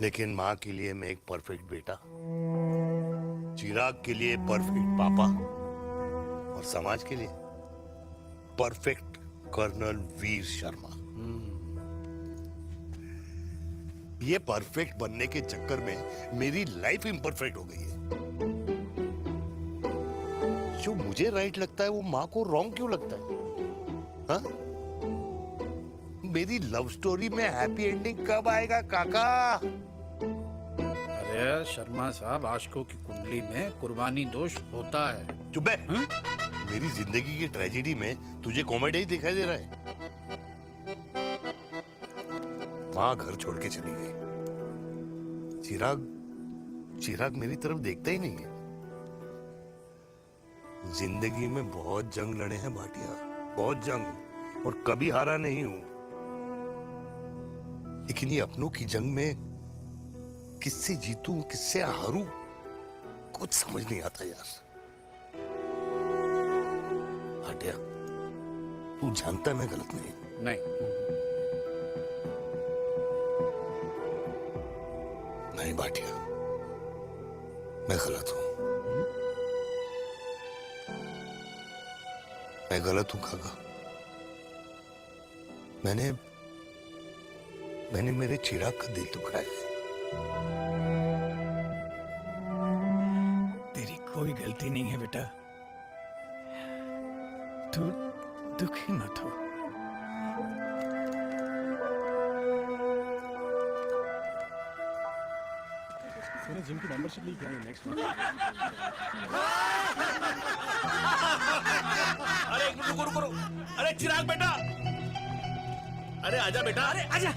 लेकिन माँ के लिए मैं एक परफेक्ट बेटा, चिराग के लिए परफेक्ट पापा और समाज के लिए परफेक्ट कर्नल वीर शर्मा। ये परफेक्ट बनने के चक्कर में मेरी लाइफ इम्परफेक्ट हो गई है। जो मुझे राइट लगता है वो माँ को रॉन्ग क्यों लगता है? हाँ? मेरी लव स्टोरी में हैप्पी एंडिंग कब आएगा काका? अरे शर्मा साहब, आशिकों की कुंडली में कुर्बानी दोष होता है। चुप है। मेरी जिंदगी की ट्रेजेडी में तुझे कॉमेडी ही दिखाई दे रहा है? माँ घर छोड़ के चली गई, चिराग मेरी तरफ देखता ही नहीं है। जिंदगी में बहुत जंग लड़े हैं भाटिया, बहुत जंग, और कभी हारा नहीं हूं। लेकिन ये अपनों की जंग में किससे जीतूं किससे हारूं कुछ समझ नहीं आता यार। भाटिया तू जानता है मैं गलत नहीं। नहीं भाटिया, मैं गलत हूं। मैं गलत हूं काका। मैंने मेरे चिराग का दिल दुखाया है। तेरी कोई गलती नहीं है बेटा, तू दुखी मत हो। मैंने जिम की मेंबरशिप ली क्या नेक्स्ट मंथ। अरे एक मिनट रुको। अरे चिराग बेटा, अरे आजा बेटा, अरे आजा।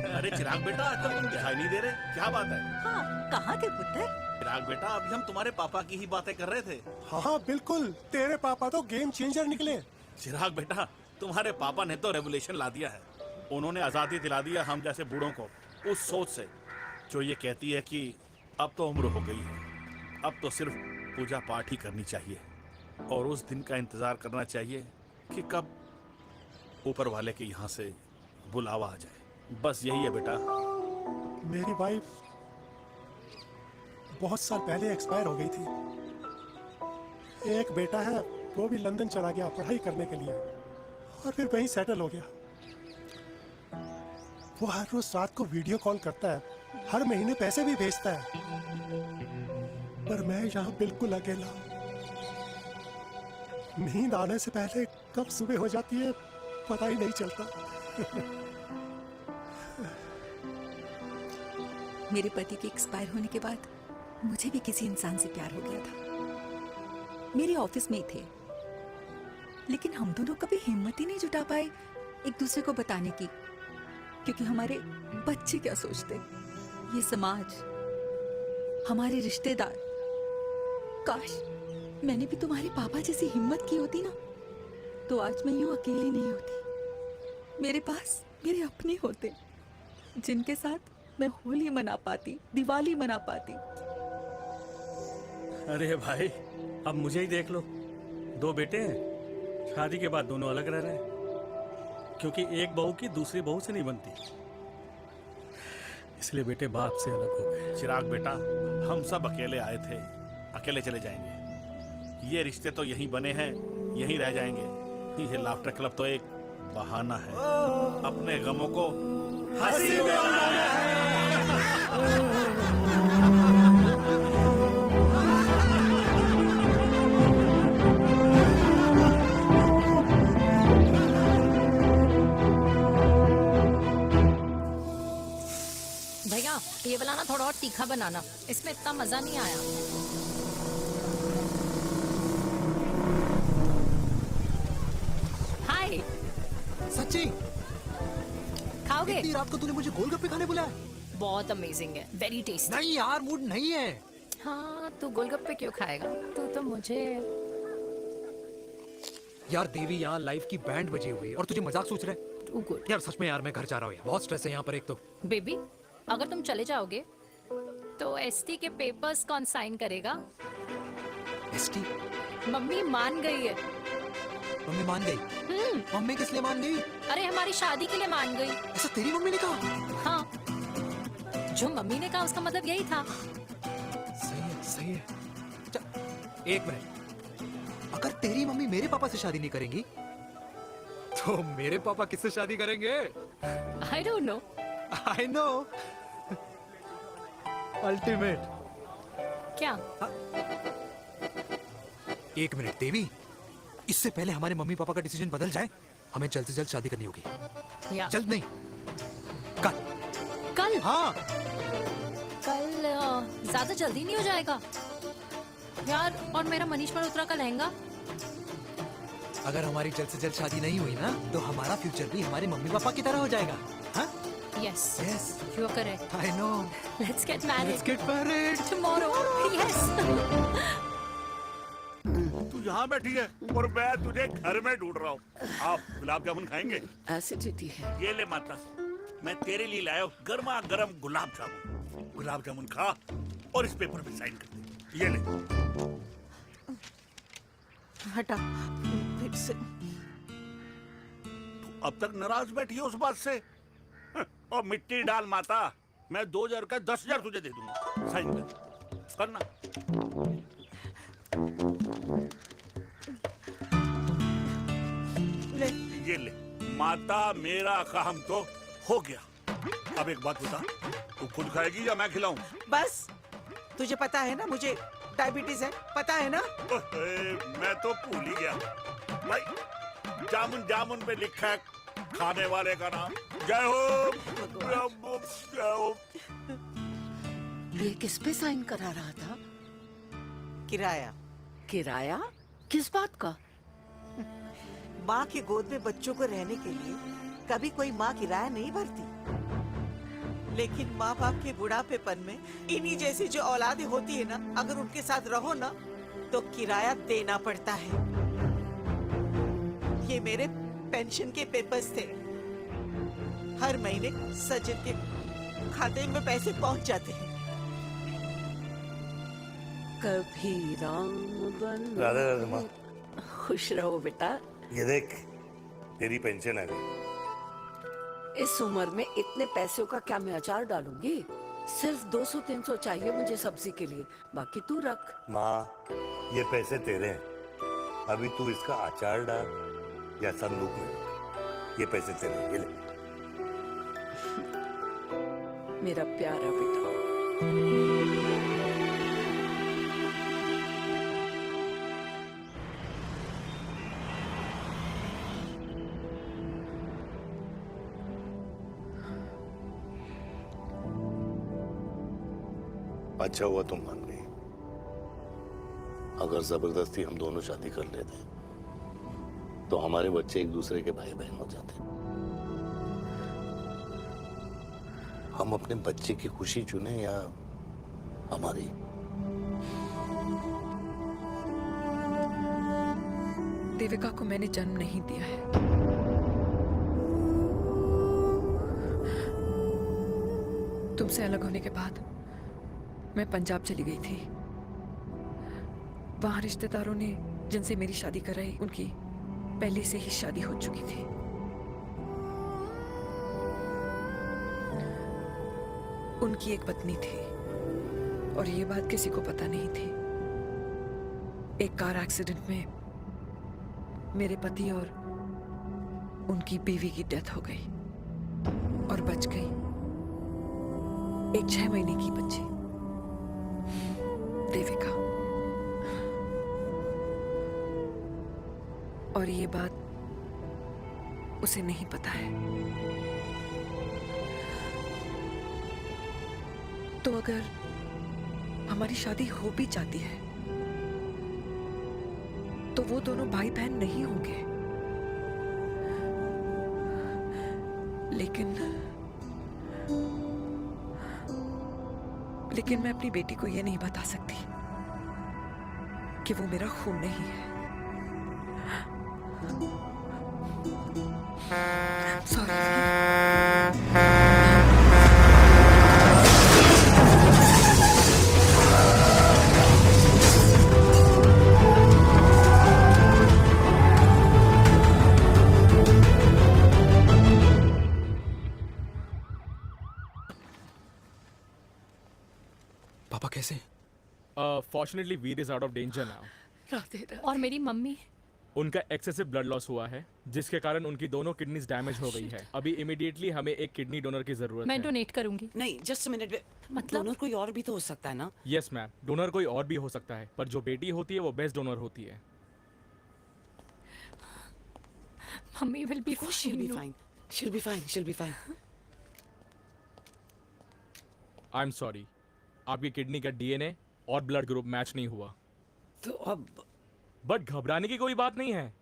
अरे चिराग बेटा, आजकल तुम दिखाई नहीं दे रहे, क्या बात है? हाँ, कहाँ थे पुत्र? चिराग बेटा, अभी हम तुम्हारे पापा की ही बातें कर रहे थे। हाँ बिल्कुल, तेरे पापा तो गेम चेंजर निकले। चिराग बेटा, तुम्हारे पापा ने तो रेवोल्यूशन ला दिया है। उन्होंने आजादी दिला दिया हम जैसे बूढ़ों को, उस सोच से जो ये कहती है कि अब तो उम्र हो गई है, अब तो सिर्फ पूजा पाठ ही करनी चाहिए और उस दिन का इंतजार करना चाहिए कि कब ऊपर वाले के यहाँ से बुलावा आ जाए। बस यही है बेटा। मेरी वाइफ बहुत साल पहले एक्सपायर हो गई थी। एक बेटा है, वो भी लंदन चला गया पढ़ाई करने के लिए और फिर वहीं सेटल हो गया। वो हर रोज रात को वीडियो कॉल करता है, हर महीने पैसे भी भेजता है, पर मैं यहाँ बिल्कुल अकेला। नींद आने से पहले कब सुबह हो जाती है पता ही नहीं चलता। मेरे पति के एक्सपायर होने के बाद मुझे भी किसी इंसान से प्यार हो गया था। मेरे ऑफिस में ही थे, लेकिन हम दोनों कभी हिम्मत ही नहीं जुटा पाए एक दूसरे को बताने की, क्योंकि हमारे बच्चे क्या सोचते, ये समाज, हमारे रिश्तेदार। काश मैंने भी तुम्हारे पापा जैसी हिम्मत की होती ना, तो आज मैं यूं अकेली नहीं होती। मेरे पास मेरे अपने होते जिनके साथ मैं होली मना पाती, दिवाली मना पाती। अरे भाई, अब मुझे ही देख लो, 2 बेटे हैं, शादी के बाद दोनों अलग रह रहे हैं, क्योंकि एक बहू की दूसरी बहू से नहीं बनती, इसलिए बेटे बाप से अलग हो गए। चिराग बेटा, हम सब अकेले आए थे, अकेले चले जाएंगे। ये रिश्ते तो यहीं बने हैं, यहीं रह जाएंगे। ये लाफ्टर क्लब तो एक बहाना है अपने गमों को हंसी में बनाना है। भैया, ये वाला ना थोड़ा और तीखा बनाना, इसमें इतना मजा नहीं आया। हाय। सच्ची? खाओगे? इतनी रात को तूने मुझे गोलगप्पे खाने बुलाया? बहुत अमेजिंग है, वेरी टेस्टी। नहीं यार, मूड नहीं है। हाँ, तू गोलगप्पे क्यों खाएगा? तू तो मुझे यार देवी, यहाँ लाइफ की बैंड बजी हुई है और तुझे मजाक सोच रहा है? Too good. यार सच में यार, मैं घर जा रहा हूँ यार, बहुत स्ट्रेस है यहाँ पर एक तो। बेबी, अगर तुम चले जाओगे तो एसटी के पेपर्स कौन साइन करेगा? एसटी? मम्मी मान गई है। मम्मी मान गई? मम्मी किस लिए मान गई? अरे हमारी शादी के लिए मान गई। ऐसा तेरी मम्मी ने कहा? हाँ, जो मम्मी ने कहा उसका मतलब यही था। सही है, सही है। एक मिनट, अगर तेरी मम्मी मेरे पापा से शादी नहीं करेंगी तो मेरे पापा किससे शादी करेंगे? I don't know. I know. Ultimate. क्या? एक मिनट देवी, इससे पहले हमारे मम्मी पापा का डिसीजन बदल जाए, हमें जल्द से जल्द शादी करनी होगी। या। जल्द नहीं, कल। कल? हाँ। कल ज्यादा जल्दी नहीं हो जाएगा यार? और मेरा मनीष मल्होत्रा का लहंगा? अगर हमारी जल्द से जल्द शादी नहीं हुई ना, तो हमारा फ्यूचर भी हमारे मम्मी पापा की तरह हो जाएगा। हाँ? Yes. Yes. You are correct. I know. Let's get married. Let's get married. Tomorrow. Yes. तू यहाँ बैठी है और मैं तुझे घर में ढूंढ रहा हूँ। आप गुलाब जामुन खाएंगे? एसिडिटी है। ये ले माता, मैं तेरे लिए लाया हूँ गर्मा गर्म गुलाब जामुन। गुलाब जामुन खा और इस पेपर पे साइन कर दे। ये ले। हटा फिर से। तू अब तक नाराज बैठी है उस बात से? और मिट्टी डाल माता, मैं 2000 का 10,000 तुझे दे दूंगा। साइन कर, करना। ले। ये ले माता, मेरा काम तो हो गया। अब एक बात बता, तू खुद खाएगी या मैं खिलाऊं? बस, तुझे पता है ना मुझे डायबिटीज है, पता है ना? मैं तो भूल ही गया भाई। जामुन जामुन पे लिखा है खाने वाले का नाम। जय हो, जय हो। ये किस पे साइन करा रहा था? किराया। किराया? किस बात का? माँ की गोद में बच्चों को रहने के लिए कभी कोई माँ किराया नहीं भरती, लेकिन माँ बाप के बुढ़ापेपन में इन्हीं जैसी जो औलादें होती है ना, अगर उनके साथ रहो ना तो किराया देना पड़ता है। ये मेरे पेंशन के पेपर्स थे। हर महीने सचिन के खाते में पैसे पहुंच जाते हैं। कभी राम बन। राधे राधे माँ। खुश रहो बेटा। ये देख, तेरी पेंशन आ गई। इस उम्र में इतने पैसों का क्या मैं अचार डालूंगी? सिर्फ 200-300 चाहिए मुझे सब्जी के लिए, बाकी तू रख। माँ, ये पैसे तेरे हैं। अभी तू इसका अचार डाल या संदूक में रख। ये पैसे तेरे हैं, ये ले। मेरा प्यारा बेटा। अच्छा हुआ तुम मान गई। अगर जबरदस्ती हम दोनों शादी कर लेते तो हमारे बच्चे एक दूसरे के भाई बहन हो जाते। हम अपने बच्चे की खुशी चुने या हमारी? देविका को मैंने जन्म नहीं दिया है। तुमसे अलग होने के बाद मैं पंजाब चली गई थी। वहां रिश्तेदारों ने जिनसे मेरी शादी कराई, उनकी पहले से ही शादी हो चुकी थी। उनकी एक पत्नी थी और ये बात किसी को पता नहीं थी। एक कार एक्सीडेंट में मेरे पति और उनकी बीवी की डेथ हो गई और बच गई एक 6 महीने की बच्ची, देविका। और ये बात उसे नहीं पता है। तो अगर हमारी शादी हो भी जाती है तो वो दोनों भाई बहन नहीं होंगे। लेकिन मैं अपनी बेटी को ये नहीं बता सकती कि वो मेरा खून नहीं है। पापा कैसे? Fortunately Veer is out of danger now. Radhe Radhe. और मेरी मम्मी? उनका एक्सेसिव ब्लड लॉस हुआ है जिसके कारण उनकी दोनों किडनीज डैमेज हो गई है। अभी इमीडिएटली हमें एक किडनी डोनर की जरूरत मैं है। डोनेट करूंगी। नहीं, जस्ट मिनट। मतलब? डोनर कोई और भी तो हो सकता है ना? यस मैम, डोनर कोई और भी हो सकता है, पर जो बेटी होती है वो बेस्ट डोनर होती है। Mummy will be She'll be fine. She'll be fine. She'll be fine. I am sorry, आपकी किडनी का डीएनए और ब्लड ग्रुप मैच नहीं हुआ। तो अब बट घबराने की कोई बात नहीं है,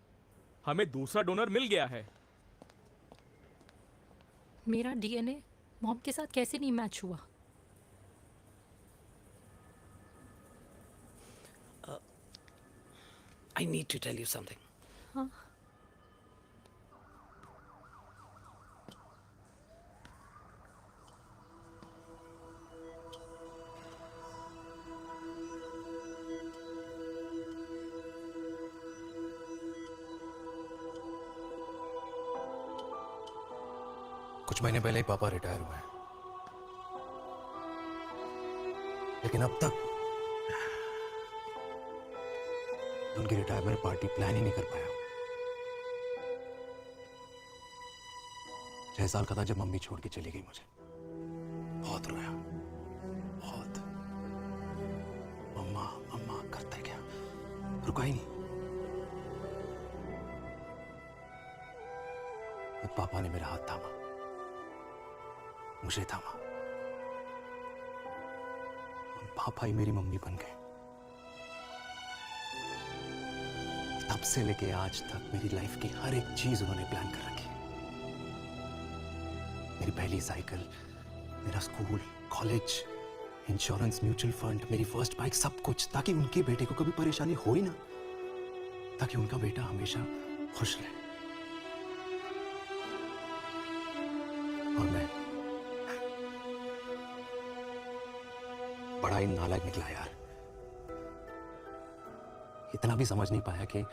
हमें दूसरा डोनर मिल गया है। मेरा डीएनए मॉम के साथ कैसे नहीं मैच हुआ? I need to tell you something. हाँ? कुछ महीने पहले ही पापा रिटायर हुए हैं, लेकिन अब तक उनकी रिटायरमेंट पार्टी प्लान ही नहीं कर पाया। 6 साल का था जब मम्मी छोड़ के चली गई मुझे। बहुत रोया, बहुत। मम्मा मम्मा करते क्या, रुका ही नहीं। तो पापा ने मेरा हाथ थामा, मुझे थामा। पापा ही मेरी मम्मी बन गए। तब से लेके आज तक मेरी लाइफ की हर एक चीज उन्होंने प्लान कर रखी। मेरी पहली साइकिल, मेरा school, college, insurance, mutual fund, मेरी फर्स्ट बाइक, सब कुछ, ताकि उनके बेटे को कभी परेशानी हो ही ना, ताकि उनका बेटा हमेशा खुश रहे। और मैं बड़ा ही नालायक निकला यार। इतना भी समझ नहीं पाया कि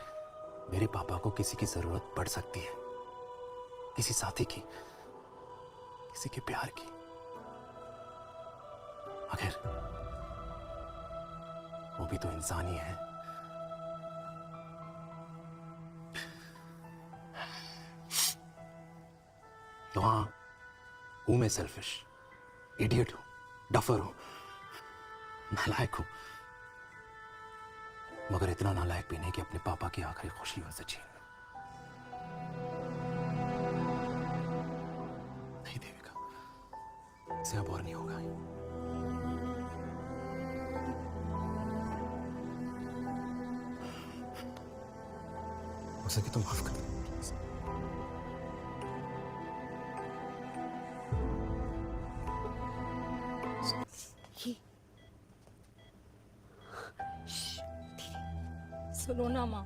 मेरे पापा को किसी की जरूरत पड़ सकती है, किसी साथी की, किसी के प्यार की। आखिर वो भी तो इंसान ही है। तो हाँ, हूं मैं सेल्फिश, इडियट हूं, डफर हूं, नालायक हूं, मगर इतना नालायक भी नहीं कि अपने पापा की आखिरी खुशी उनसे छीन लूं। नहीं देविका, इससे अब और नहीं होगा। हो सके तो माफ कर दो। सुनो ना माँ,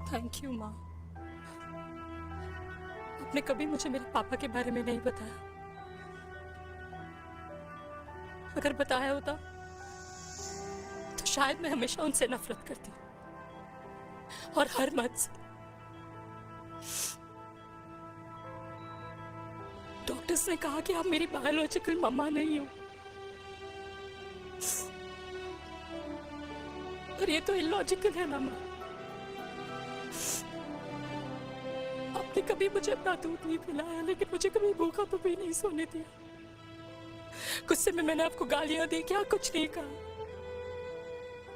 थैंक यू माँ। आपने कभी मुझे मेरे पापा के बारे में नहीं बताया। अगर बताया होता तो शायद मैं हमेशा उनसे नफरत करती, और हर मत से। डॉक्टर्स ने कहा कि आप मेरी बायोलॉजिकल मम्मा नहीं हो, पर ये तो इलॉजिकल है ना माँ। आपने कभी मुझे अपना दूध नहीं पिलाया, लेकिन मुझे कभी भूखा तो भी नहीं सोने दिया। गुस्से में मैंने आपको गालियां दी, क्या कुछ नहीं कहा,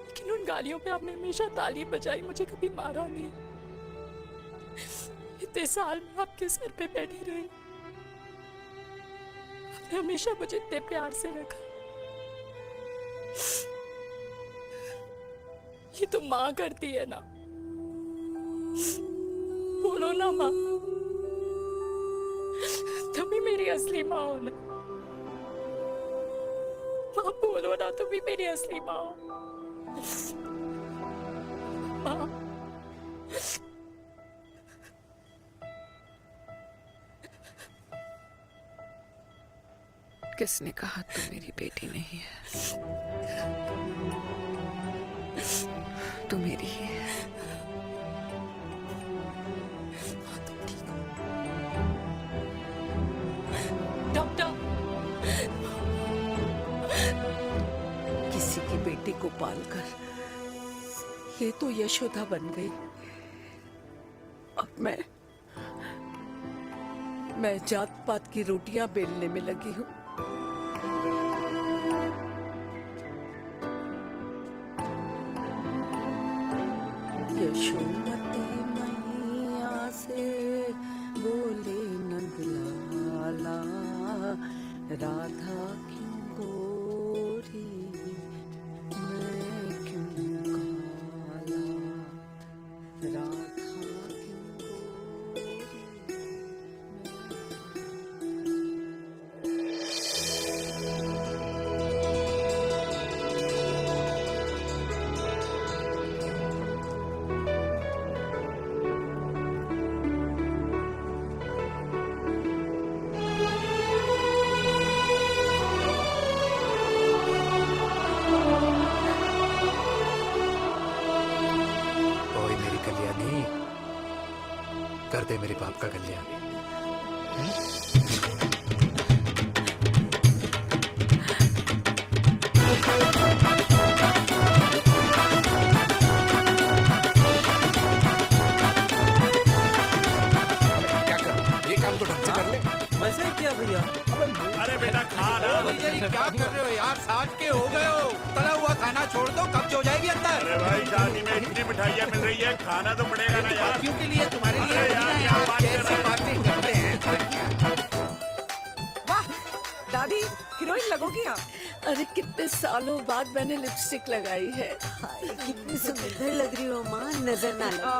लेकिन उन गालियों पे आपने हमेशा ताली बजाई, मुझे कभी मारा नहीं। इतने साल में आपके सर पे बैठी रही, आपने हमेशा मुझे इतने प्यार से रखा। ये तो माँ करती है ना, बोलो ना माँ, तुम ही मेरी असली माँ हो ना। माँ बोलो ना, तुम ही मेरी असली माँ हो। किसने कहा तू मेरी बेटी नहीं है? तू मेरी ही है। डॉक्टर, किसी की बेटी को पालकर ये तो यशोदा बन गई। अब मैं जात पात की रोटियां बेलने में लगी हूँ। यशोमती मैया से बोले नंदलाला, राधा क्यों गोरी मैं क्यों काला, राधा क्यों गोरी। ओए मेरी कल्याणी, कर दे मेरे बाप का कल्याण। क्या कर, ये काम तो ढंग से कर ले। वैसे ही क्या भैया? अरे बेटा खा ना। भैया ये क्या कर रहे हो यार? 60 के हो गए हो, तला हुआ खाना छोड़ दो, कब्ज हो जाएगी अंदर। अरे भाई शादी में इतनी मिठाइयाँ मिल रही है, खाना तो पड़ेगा ना यार। क्यों के लिए तुम्हारे लिए अरे यार, क्या बात कर कैसी रहे हो? बातें करते हैं। वाह दादी, हीरोइन लगोगी आप। अरे कितने सालों बाद मैंने लिपस्टिक लगाई है। कितनी सुंदर लग रही हो माँ, नजर ना लगे।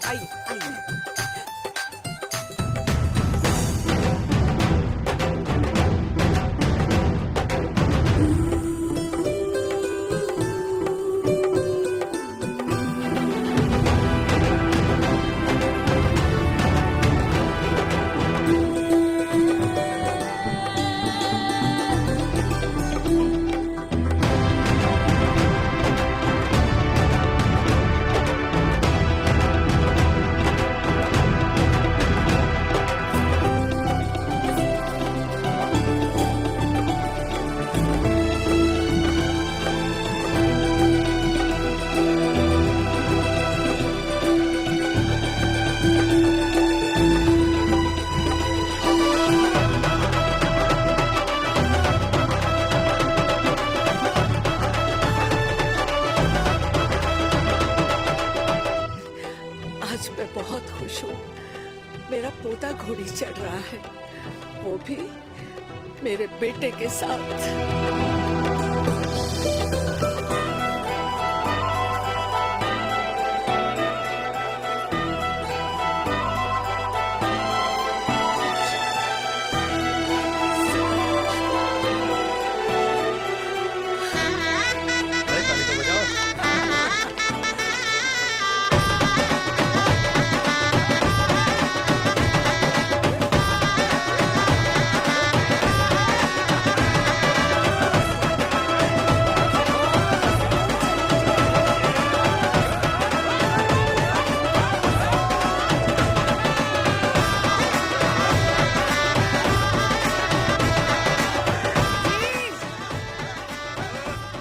आइए आइए। आज मैं बहुत खुश हूँ। मेरा पोता घोड़ी चढ़ रहा है, वो भी मेरे बेटे के साथ।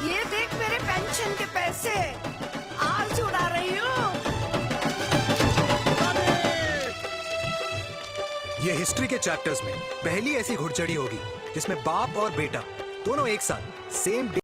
ये देख मेरे पेंशन के पैसे, आज उड़ा रही हूँ। ये हिस्ट्री के चैप्टर्स में पहली ऐसी घुड़चढ़ी होगी जिसमें बाप और बेटा दोनों एक साथ सेम